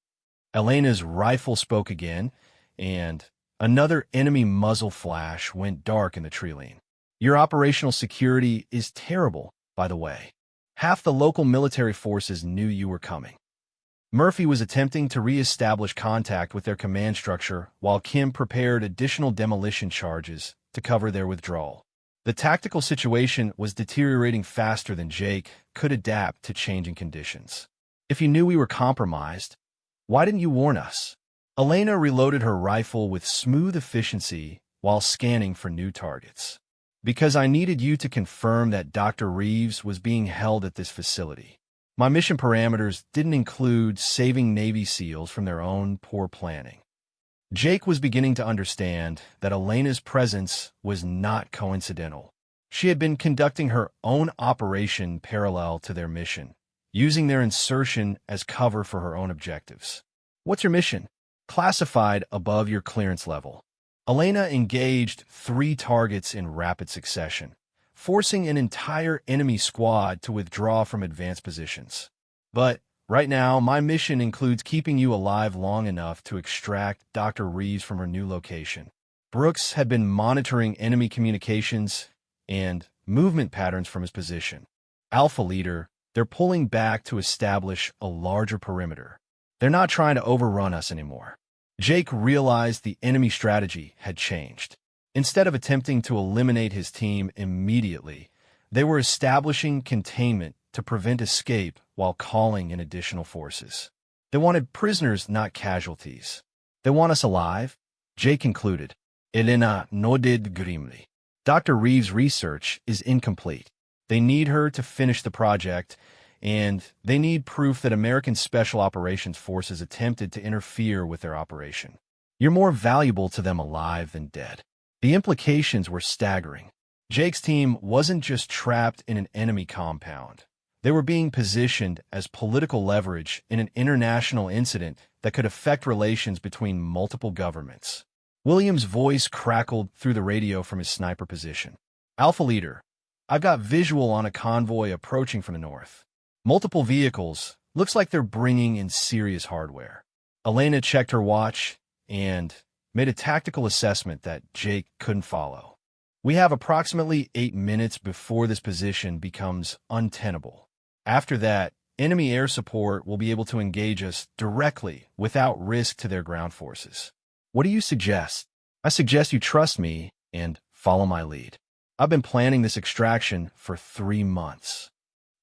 Elena's rifle spoke again, and another enemy muzzle flash went dark in the tree line. "Your operational security is terrible, by the way. Half the local military forces knew you were coming." Murphy was attempting to re-establish contact with their command structure while Kim prepared additional demolition charges to cover their withdrawal. The tactical situation was deteriorating faster than Jake could adapt to changing conditions. "If you knew we were compromised, why didn't you warn us?" Elena reloaded her rifle with smooth efficiency while scanning for new targets. Because I needed you to confirm that Dr. Reeves was being held at this facility. My mission parameters didn't include saving Navy SEALs from their own poor planning. Jake was beginning to understand that Elena's presence was not coincidental. She had been conducting her own operation parallel to their mission, using their insertion as cover for her own objectives. What's your mission? Classified above your clearance level. Elena engaged 3 targets in rapid succession, forcing an entire enemy squad to withdraw from advanced positions. But right now, my mission includes keeping you alive long enough to extract Dr. Reeves from her new location. Brooks had been monitoring enemy communications and movement patterns from his position. Alpha leader, they're pulling back to establish a larger perimeter. They're not trying to overrun us anymore. Jake realized the enemy strategy had changed. Instead of attempting to eliminate his team immediately, they were establishing containment to prevent escape while calling in additional forces. They wanted prisoners, not casualties. They want us alive, Jake concluded. Elena nodded grimly. Dr. Reeves' research is incomplete. They need her to finish the project, and they need proof that American Special Operations Forces attempted to interfere with their operation. You're more valuable to them alive than dead. The implications were staggering. Jake's team wasn't just trapped in an enemy compound. They were being positioned as political leverage in an international incident that could affect relations between multiple governments. William's voice crackled through the radio from his sniper position. Alpha leader, I've got visual on a convoy approaching from the north. Multiple vehicles. Looks like they're bringing in serious hardware. Elena checked her watch and made a tactical assessment that Jake couldn't follow. We have approximately 8 minutes before this position becomes untenable. After that, enemy air support will be able to engage us directly without risk to their ground forces. What do you suggest? I suggest you trust me and follow my lead. I've been planning this extraction for 3 months.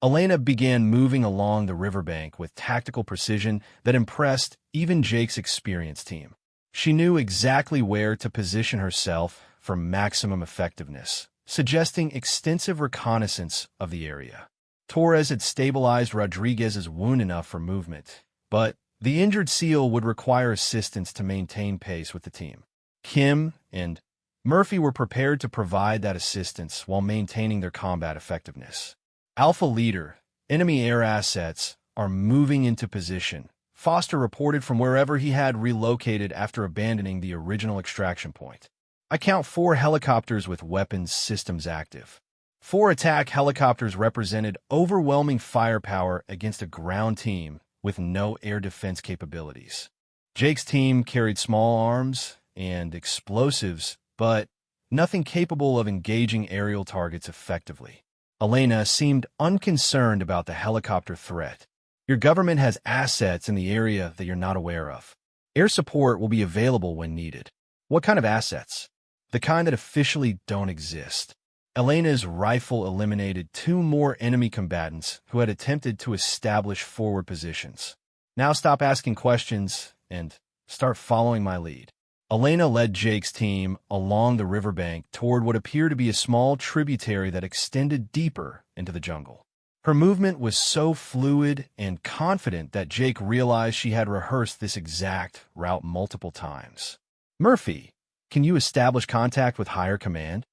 Elena began moving along the riverbank with tactical precision that impressed even Jake's experienced team. She knew exactly where to position herself for maximum effectiveness, suggesting extensive reconnaissance of the area. Torres had stabilized Rodriguez's wound enough for movement, but the injured SEAL would require assistance to maintain pace with the team. Kim and Murphy were prepared to provide that assistance while maintaining their combat effectiveness. Alpha leader, enemy air assets are moving into position. Foster reported from wherever he had relocated after abandoning the original extraction point. I count 4 helicopters with weapons systems active. 4 attack helicopters represented overwhelming firepower against a ground team with no air defense capabilities. Jake's team carried small arms and explosives, but nothing capable of engaging aerial targets effectively. Elena seemed unconcerned about the helicopter threat. Your government has assets in the area that you're not aware of. Air support will be available when needed. What kind of assets? The kind that officially don't exist. Elena's rifle eliminated 2 more enemy combatants who had attempted to establish forward positions. Now stop asking questions and start following my lead. Elena led Jake's team along the riverbank toward what appeared to be a small tributary that extended deeper into the jungle. Her movement was so fluid and confident that Jake realized she had rehearsed this exact route multiple times. Murphy, can you establish contact with higher command?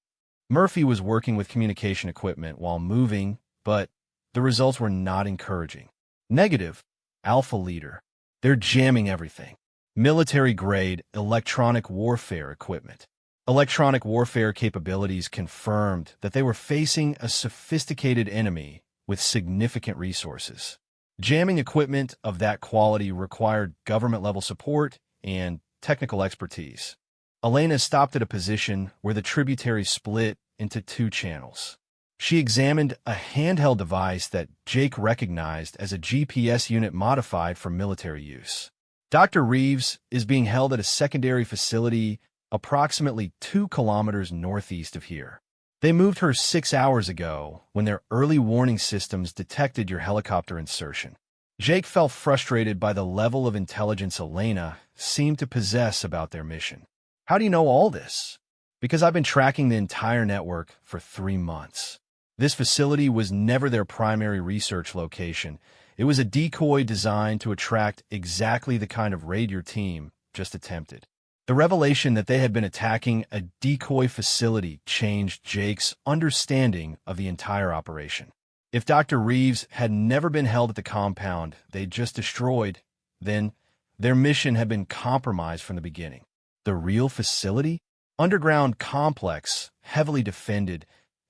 Murphy was working with communication equipment while moving, but the results were not encouraging. Negative. Alpha leader. They're jamming everything. Military-grade electronic warfare equipment. Electronic warfare capabilities confirmed that they were facing a sophisticated enemy with significant resources. Jamming equipment of that quality required government-level support and technical expertise. Elena stopped at a position where the tributary split into 2 channels. She examined a handheld device that Jake recognized as a GPS unit modified for military use. Dr. Reeves is being held at a secondary facility approximately 2 kilometers northeast of here. They moved her 6 hours ago when their early warning systems detected your helicopter insertion. Jake felt frustrated by the level of intelligence Elena seemed to possess about their mission. How do you know all this? Because I've been tracking the entire network for 3 months. This facility was never their primary research location. It was a decoy designed to attract exactly the kind of raid your team just attempted. The revelation that they had been attacking a decoy facility changed Jake's understanding of the entire operation. If Dr. Reeves had never been held at the compound they'd just destroyed, then their mission had been compromised from the beginning. The real facility? Underground complex, heavily defended,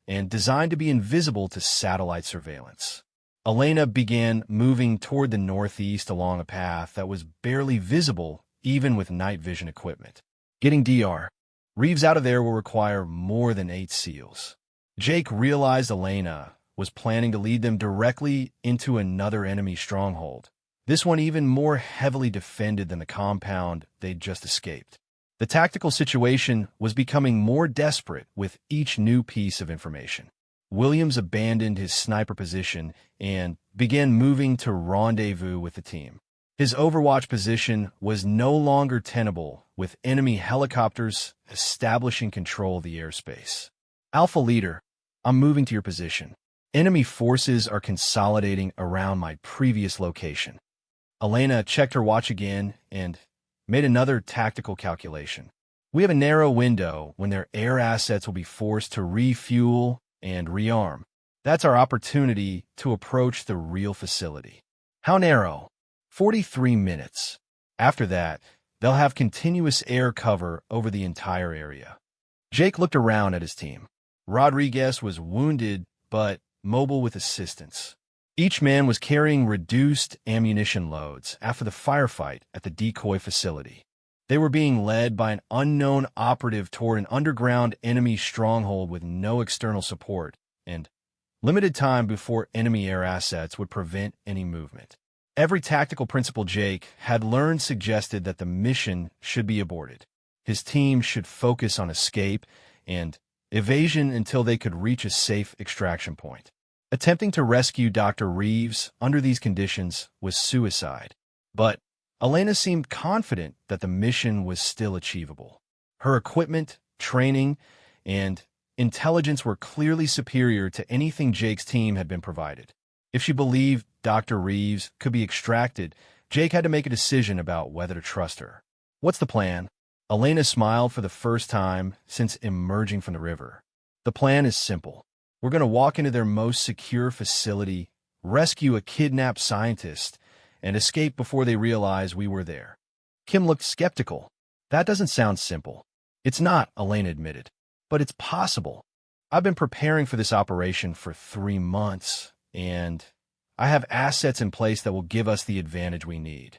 and designed to be invisible to satellite surveillance. Elena began moving toward the northeast along a path that was barely visible even with night vision equipment. Getting Dr. Reeves out of there will require more than 8 SEALs. Jake realized Elena was planning to lead them directly into another enemy stronghold, this one even more heavily defended than the compound they'd just escaped. The tactical situation was becoming more desperate with each new piece of information. Williams abandoned his sniper position and began moving to rendezvous with the team. His overwatch position was no longer tenable, with enemy helicopters establishing control of the airspace. Alpha Leader, I'm moving to your position. Enemy forces are consolidating around my previous location. Elena checked her watch again and made another tactical calculation. We have a narrow window when their air assets will be forced to refuel and rearm. That's our opportunity to approach the real facility. How narrow? 43 minutes. After that, they'll have continuous air cover over the entire area. Jake looked around at his team. Rodriguez was wounded, but mobile with assistance. Each man was carrying reduced ammunition loads after the firefight at the decoy facility. They were being led by an unknown operative toward an underground enemy stronghold with no external support and limited time before enemy air assets would prevent any movement. Every tactical principle Jake had learned suggested that the mission should be aborted. His team should focus on escape and evasion until they could reach a safe extraction point. Attempting to rescue Dr. Reeves under these conditions was suicide, but Elena seemed confident that the mission was still achievable. Her equipment, training, and intelligence were clearly superior to anything Jake's team had been provided. If she believed Dr. Reeves could be extracted, Jake had to make a decision about whether to trust her. What's the plan? Elena smiled for the first time since emerging from the river. The plan is simple. We're going to walk into their most secure facility, rescue a kidnapped scientist, and escape before they realize we were there. Kim looked skeptical. That doesn't sound simple. It's not, Elena admitted, but it's possible. I've been preparing for this operation for 3 months, and I have assets in place that will give us the advantage we need.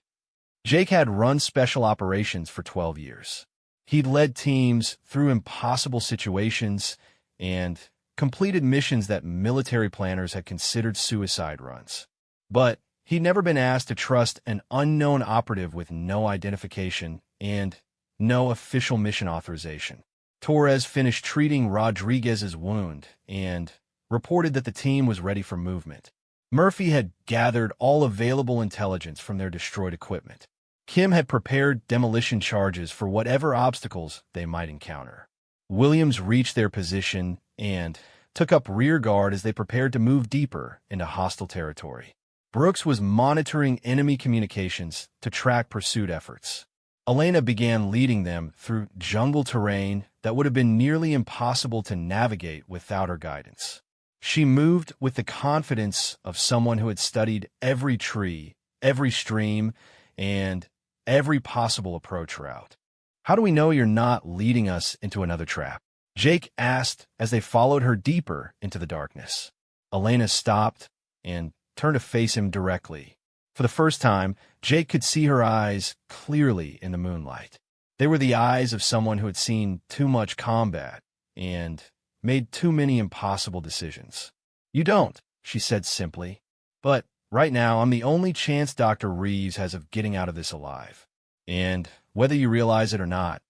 Jake had run special operations for 12 years. He'd led teams through impossible situations and completed missions that military planners had considered suicide runs. But he'd never been asked to trust an unknown operative with no identification and no official mission authorization. Torres finished treating Rodriguez's wound and reported that the team was ready for movement. Murphy had gathered all available intelligence from their destroyed equipment. Kim had prepared demolition charges for whatever obstacles they might encounter. Williams reached their position and took up rear guard as they prepared to move deeper into hostile territory. Brooks was monitoring enemy communications to track pursuit efforts. Elena began leading them through jungle terrain that would have been nearly impossible to navigate without her guidance. She moved with the confidence of someone who had studied every tree, every stream, and every possible approach route. How do we know you're not leading us into another trap? Jake asked as they followed her deeper into the darkness. Elena stopped and turned to face him directly. For the first time, Jake could see her eyes clearly in the moonlight. They were the eyes of someone who had seen too much combat and made too many impossible decisions. You don't, she said simply. But right now, I'm the only chance Dr. Reeves has of getting out of this alive. And whether you realize it or not,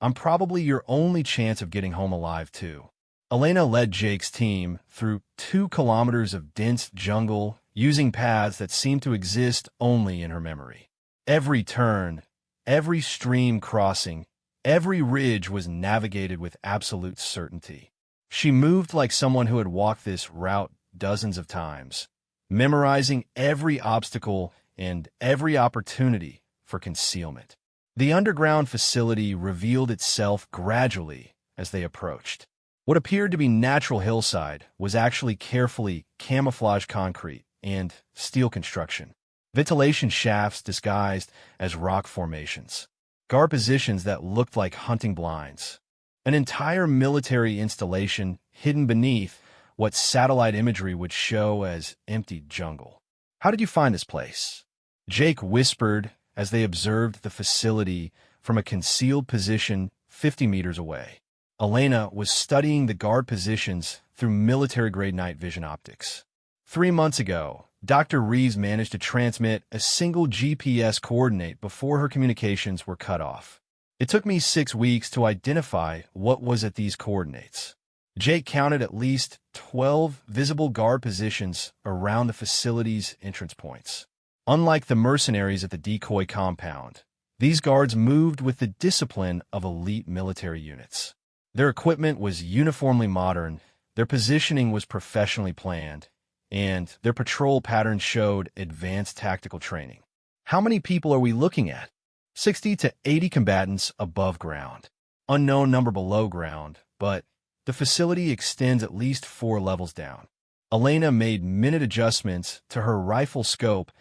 I'm probably your only chance of getting home alive, too. Elena led Jake's team through 2 kilometers of dense jungle using paths that seemed to exist only in her memory. Every turn, every stream crossing, every ridge was navigated with absolute certainty. She moved like someone who had walked this route dozens of times, memorizing every obstacle and every opportunity for concealment. The underground facility revealed itself gradually as they approached. What appeared to be natural hillside was actually carefully camouflaged concrete and steel construction. Ventilation shafts disguised as rock formations. Guard positions that looked like hunting blinds. An entire military installation hidden beneath what satellite imagery would show as empty jungle. "How did you find this place?" Jake whispered as they observed the facility from a concealed position 50 meters away. Elena was studying the guard positions through military-grade night vision optics. 3 months ago, Dr. Reeves managed to transmit a single GPS coordinate before her communications were cut off. It took me 6 weeks to identify what was at these coordinates. Jake counted at least 12 visible guard positions around the facility's entrance points. Unlike the mercenaries at the decoy compound, these guards moved with the discipline of elite military units. Their equipment was uniformly modern, their positioning was professionally planned, and their patrol patterns showed advanced tactical training. "How many people are we looking at?" 60 to 80 combatants above ground. Unknown number below ground, but the facility extends at least 4 levels down. Elena made minute adjustments to her rifle scope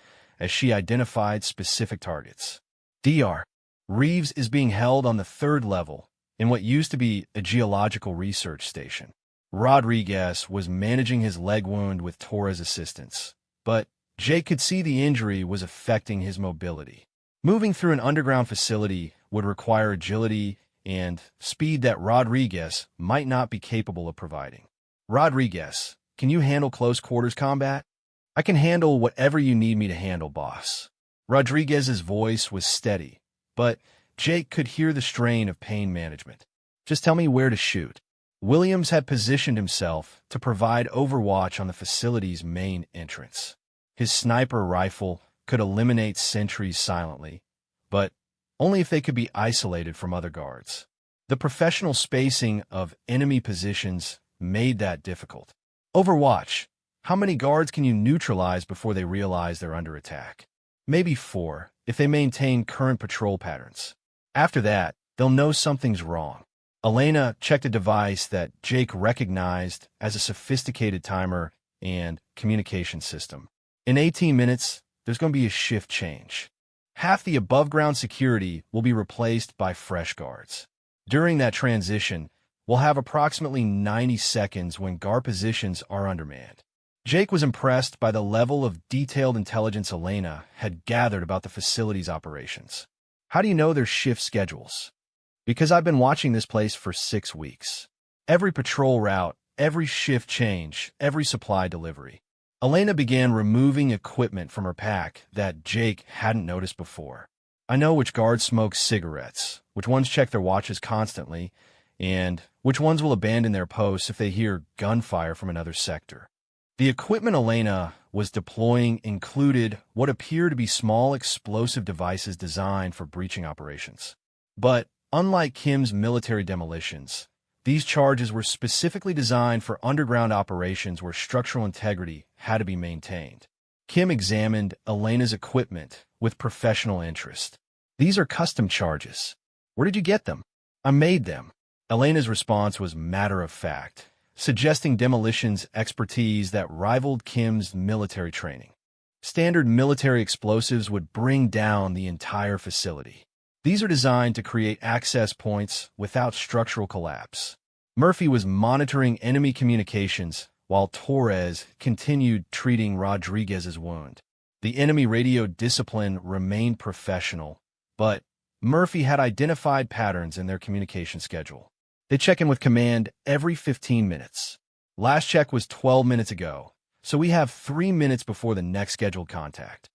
as she identified specific targets. Dr. Reeves is being held on the 3rd level in what used to be a geological research station. Rodriguez was managing his leg wound with Torres' assistance, but Jake could see the injury was affecting his mobility. Moving through an underground facility would require agility and speed that Rodriguez might not be capable of providing. "Rodriguez, can you handle close quarters combat?" "I can handle whatever you need me to handle, boss." Rodriguez's voice was steady, but Jake could hear the strain of pain management. "Just tell me where to shoot." Williams had positioned himself to provide overwatch on the facility's main entrance. His sniper rifle could eliminate sentries silently, but only if they could be isolated from other guards. The professional spacing of enemy positions made that difficult. "Overwatch. How many guards can you neutralize before they realize they're under attack?" "Maybe 4, if they maintain current patrol patterns. After that, they'll know something's wrong." Elena checked a device that Jake recognized as a sophisticated timer and communication system. "In 18 minutes, there's going to be a shift change. Half the above-ground security will be replaced by fresh guards. During that transition, we'll have approximately 90 seconds when guard positions are undermanned." Jake was impressed by the level of detailed intelligence Elena had gathered about the facility's operations. "How do you know their shift schedules?" "Because I've been watching this place for 6 weeks. Every patrol route, every shift change, every supply delivery." Elena began removing equipment from her pack that Jake hadn't noticed before. "I know which guards smoke cigarettes, which ones check their watches constantly, and which ones will abandon their posts if they hear gunfire from another sector." The equipment Elena was deploying included what appeared to be small explosive devices designed for breaching operations. But unlike Kim's military demolitions, these charges were specifically designed for underground operations where structural integrity had to be maintained. Kim examined Elena's equipment with professional interest. "These are custom charges. Where did you get them?" "I made them." Elena's response was matter-of-fact, suggesting demolitions expertise that rivaled Kim's military training. Standard military explosives would bring down the entire facility. These are designed to create access points without structural collapse. Murphy was monitoring enemy communications while Torres continued treating Rodriguez's wound. The enemy radio discipline remained professional, but Murphy had identified patterns in their communication schedule. They check in with command every 15 minutes. Last check was 12 minutes ago, so we have 3 minutes before the next scheduled contact.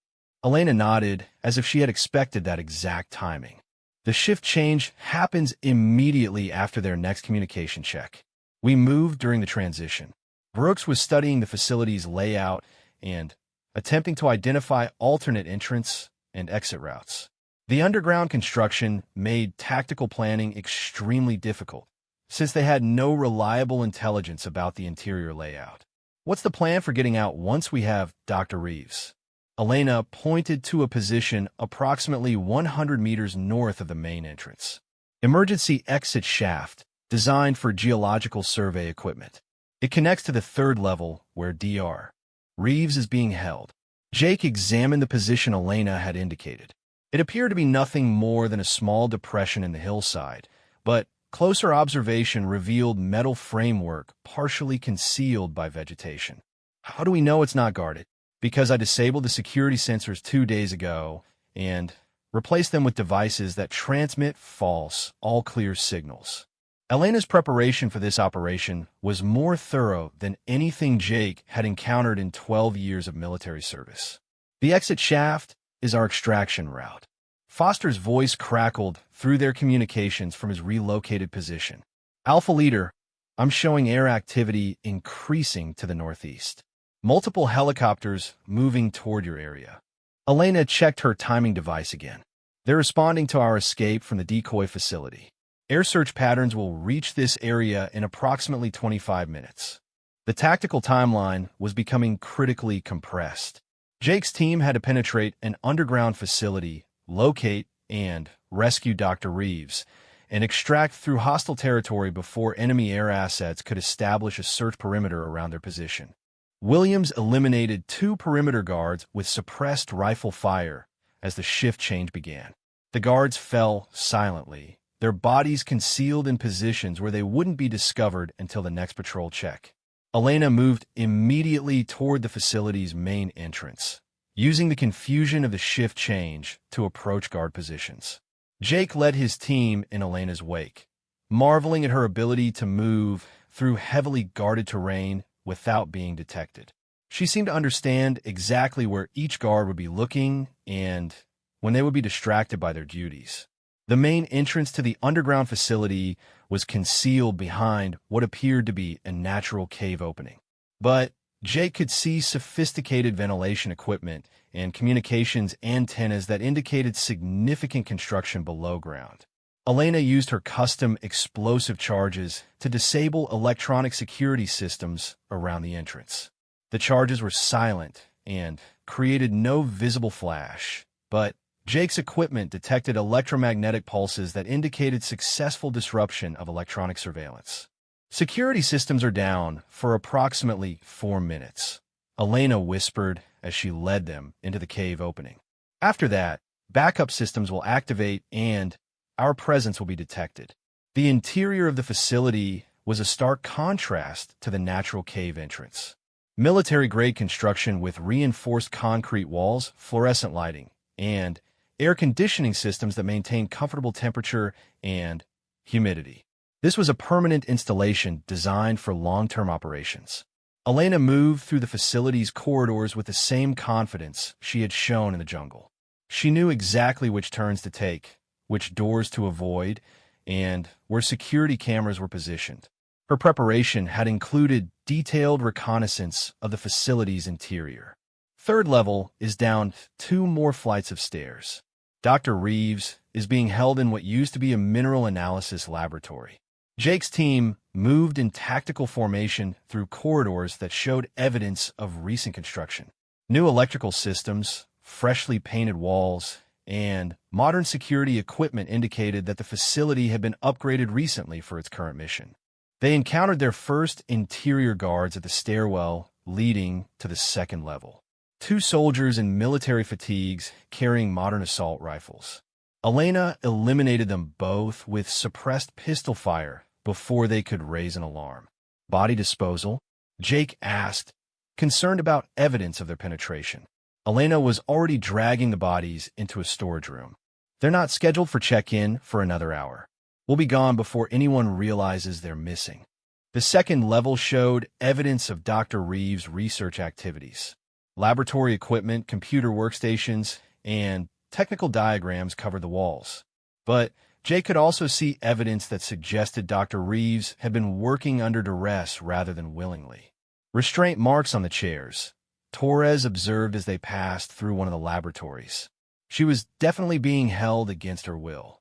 Elena nodded as if she had expected that exact timing. The shift change happens immediately after their next communication check. We moved during the transition. Brooks was studying the facility's layout and attempting to identify alternate entrance and exit routes. The underground construction made tactical planning extremely difficult, since they had no reliable intelligence about the interior layout. What's the plan for getting out once we have Dr. Reeves? Elena pointed to a position approximately 100 meters north of the main entrance. Emergency exit shaft, designed for geological survey equipment. It connects to the third level where Dr. Reeves is being held. Jake examined the position Elena had indicated. It appeared to be nothing more than a small depression in the hillside, but closer observation revealed metal framework partially concealed by vegetation. How do we know it's not guarded? Because I disabled the security sensors 2 days ago and replaced them with devices that transmit false, all-clear signals. Elena's preparation for this operation was more thorough than anything Jake had encountered in 12 years of military service. The exit shaft is our extraction route. Foster's voice crackled through their communications from his relocated position. Alpha Leader, I'm showing air activity increasing to the northeast. Multiple helicopters moving toward your area. Elena checked her timing device again. They're responding to our escape from the decoy facility. Air search patterns will reach this area in approximately 25 minutes. The tactical timeline was becoming critically compressed. Jake's team had to penetrate an underground facility, locate and rescue Dr. Reeves, and extract through hostile territory before enemy air assets could establish a search perimeter around their position. Williams eliminated 2 perimeter guards with suppressed rifle fire as the shift change began. The guards fell silently, their bodies concealed in positions where they wouldn't be discovered until the next patrol check. Elena moved immediately toward the facility's main entrance, using the confusion of the shift change to approach guard positions. Jake led his team in Elena's wake, marveling at her ability to move through heavily guarded terrain without being detected. She seemed to understand exactly where each guard would be looking and when they would be distracted by their duties. The main entrance to the underground facility was concealed behind what appeared to be a natural cave opening. But Jake could see sophisticated ventilation equipment and communications antennas that indicated significant construction below ground. Elena used her custom explosive charges to disable electronic security systems around the entrance. The charges were silent and created no visible flash, but Jake's equipment detected electromagnetic pulses that indicated successful disruption of electronic surveillance. Security systems are down for approximately 4 minutes, Elena whispered as she led them into the cave opening. After that, backup systems will activate and our presence will be detected. The interior of the facility was a stark contrast to the natural cave entrance. Military-grade construction with reinforced concrete walls, fluorescent lighting, and air conditioning systems that maintain comfortable temperature and humidity. This was a permanent installation designed for long-term operations. Elena moved through the facility's corridors with the same confidence she had shown in the jungle. She knew exactly which turns to take, which doors to avoid, and where security cameras were positioned. Her preparation had included detailed reconnaissance of the facility's interior. Third level is down 2 more flights of stairs. Dr. Reeves is being held in what used to be a mineral analysis laboratory. Jake's team moved in tactical formation through corridors that showed evidence of recent construction. New electrical systems, freshly painted walls, and modern security equipment indicated that the facility had been upgraded recently for its current mission. They encountered their first interior guards at the stairwell leading to the second level. 2 soldiers in military fatigues carrying modern assault rifles. Elena eliminated them both with suppressed pistol fire before they could raise an alarm. Body disposal? Jake asked, concerned about evidence of their penetration. Elena was already dragging the bodies into a storage room. They're not scheduled for check-in for another hour. We'll be gone before anyone realizes they're missing. The second level showed evidence of Dr. Reeves' research activities. Laboratory equipment, computer workstations, and technical diagrams covered the walls. But Jay could also see evidence that suggested Dr. Reeves had been working under duress rather than willingly. Restraint marks on the chairs, Torres observed as they passed through one of the laboratories. She was definitely being held against her will.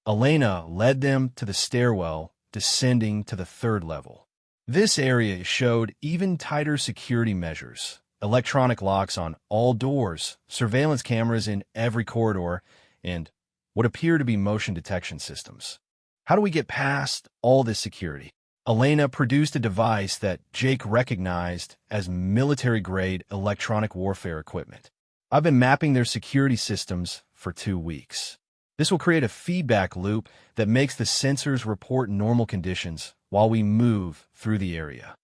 Elena led them to the stairwell, descending to the third level. This area showed even tighter security measures, electronic locks on all doors, surveillance cameras in every corridor, and what appear to be motion detection systems. How do we get past all this security? Elena produced a device that Jake recognized as military-grade electronic warfare equipment. I've been mapping their security systems for 2 weeks. This will create a feedback loop that makes the sensors report normal conditions while we move through the area.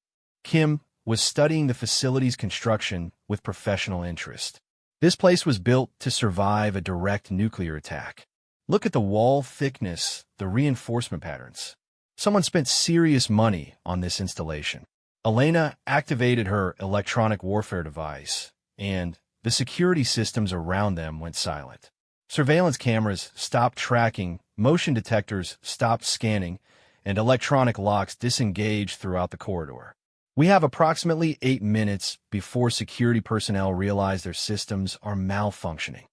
Kim was studying the facility's construction with professional interest. This place was built to survive a direct nuclear attack. Look at the wall thickness, the reinforcement patterns. Someone spent serious money on this installation. Elena activated her electronic warfare device, and the security systems around them went silent. Surveillance cameras stopped tracking, motion detectors stopped scanning, and electronic locks disengaged throughout the corridor. We have approximately 8 minutes before security personnel realize their systems are malfunctioning.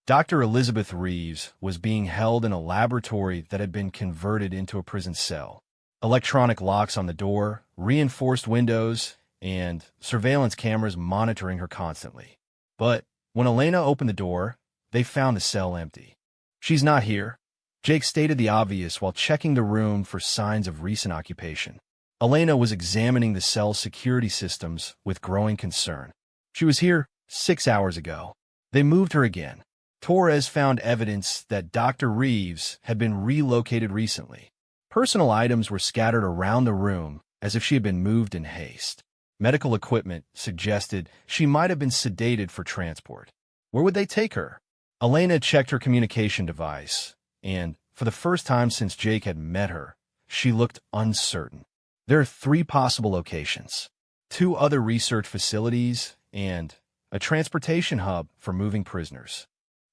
Dr. Elizabeth Reeves was being held in a laboratory that had been converted into a prison cell. Electronic locks on the door, reinforced windows, and surveillance cameras monitoring her constantly. But when Elena opened the door, they found the cell empty. She's not here. Jake stated the obvious while checking the room for signs of recent occupation. Elena was examining the cell's security systems with growing concern. She was here 6 hours ago. They moved her again. Torres found evidence that Dr. Reeves had been relocated recently. Personal items were scattered around the room as if she had been moved in haste. Medical equipment suggested she might have been sedated for transport. Where would they take her? Elena checked her communication device, and for the first time since Jake had met her, she looked uncertain. There are 3 possible locations: 2 other research facilities and a transportation hub for moving prisoners.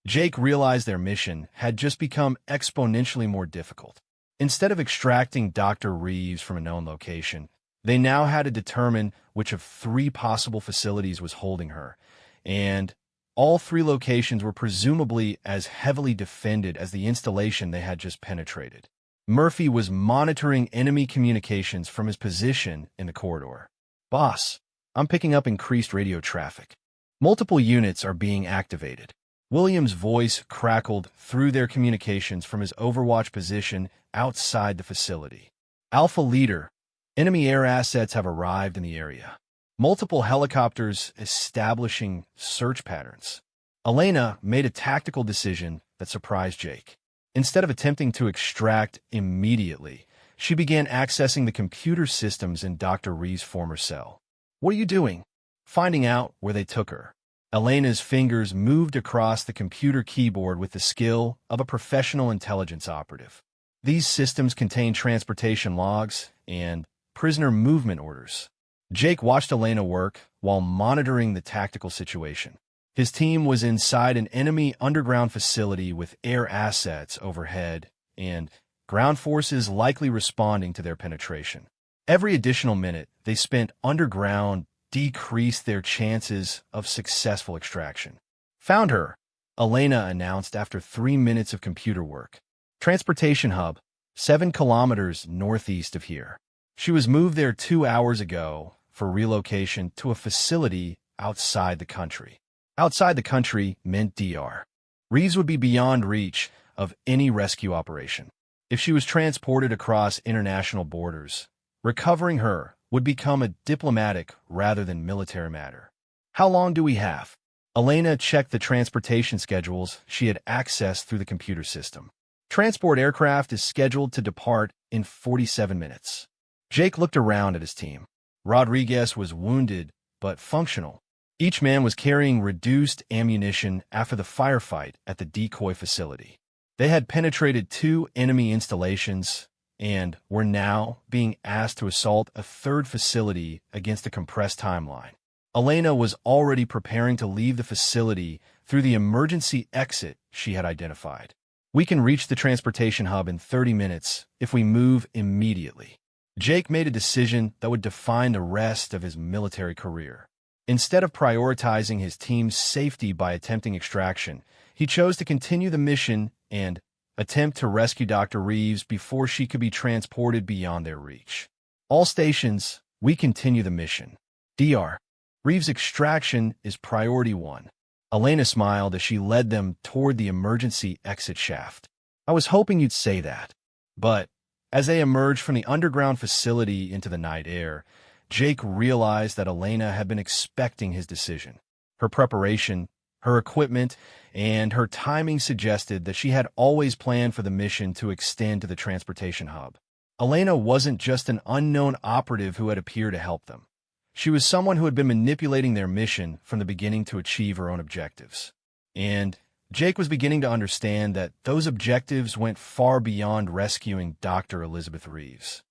Jake realized their mission had just become exponentially more difficult. Instead of extracting Dr. Reeves from a known location, they now had to determine which of 3 possible facilities was holding her, and all 3 locations were presumably as heavily defended as the installation they had just penetrated. Murphy was monitoring enemy communications from his position in the corridor. "Boss, I'm picking up increased radio traffic. Multiple units are being activated." William's voice crackled through their communications from his overwatch position outside the facility. "Alpha Leader, enemy air assets have arrived in the area. Multiple helicopters establishing search patterns." Elena made a tactical decision that surprised Jake. Instead of attempting to extract immediately, she began accessing the computer systems in Dr. Reeves' former cell. "What are you doing?" "Finding out where they took her." Elena's fingers moved across the computer keyboard with the skill of a professional intelligence operative. These systems contain transportation logs and prisoner movement orders. Jake watched Elena work while monitoring the tactical situation. His team was inside an enemy underground facility with air assets overhead and ground forces likely responding to their penetration. Every additional minute they spent underground decreased their chances of successful extraction. "Found her," Elena announced after 3 minutes of computer work. "Transportation hub, 7 kilometers northeast of here." She was moved there 2 hours ago for relocation to a facility outside the country. Outside the country meant DR. Reeves would be beyond reach of any rescue operation. If she was transported across international borders, recovering her would become a diplomatic rather than military matter. "How long do we have?" Elena checked the transportation schedules she had accessed through the computer system. "Transport aircraft is scheduled to depart in 47 minutes. Jake looked around at his team. Rodriguez was wounded, but functional. Each man was carrying reduced ammunition after the firefight at the decoy facility. They had penetrated 2 enemy installations and were now being asked to assault a 3rd facility against a compressed timeline. Elena was already preparing to leave the facility through the emergency exit she had identified. "We can reach the transportation hub in 30 minutes if we move immediately." Jake made a decision that would define the rest of his military career. Instead of prioritizing his team's safety by attempting extraction, he chose to continue the mission and attempt to rescue Dr. Reeves before she could be transported beyond their reach. All stations, we continue the mission. Dr. Reeves' extraction is priority 1. Elena smiled as she led them toward the emergency exit shaft. I was hoping you'd say that. But as they emerged from the underground facility into the night air, Jake realized that Elena had been expecting his decision. Her preparation, her equipment, and her timing suggested that she had always planned for the mission to extend to the transportation hub. Elena wasn't just an unknown operative who had appeared to help them. She was someone who had been manipulating their mission from the beginning to achieve her own objectives. And Jake was beginning to understand that those objectives went far beyond rescuing Dr. Elizabeth Reeves.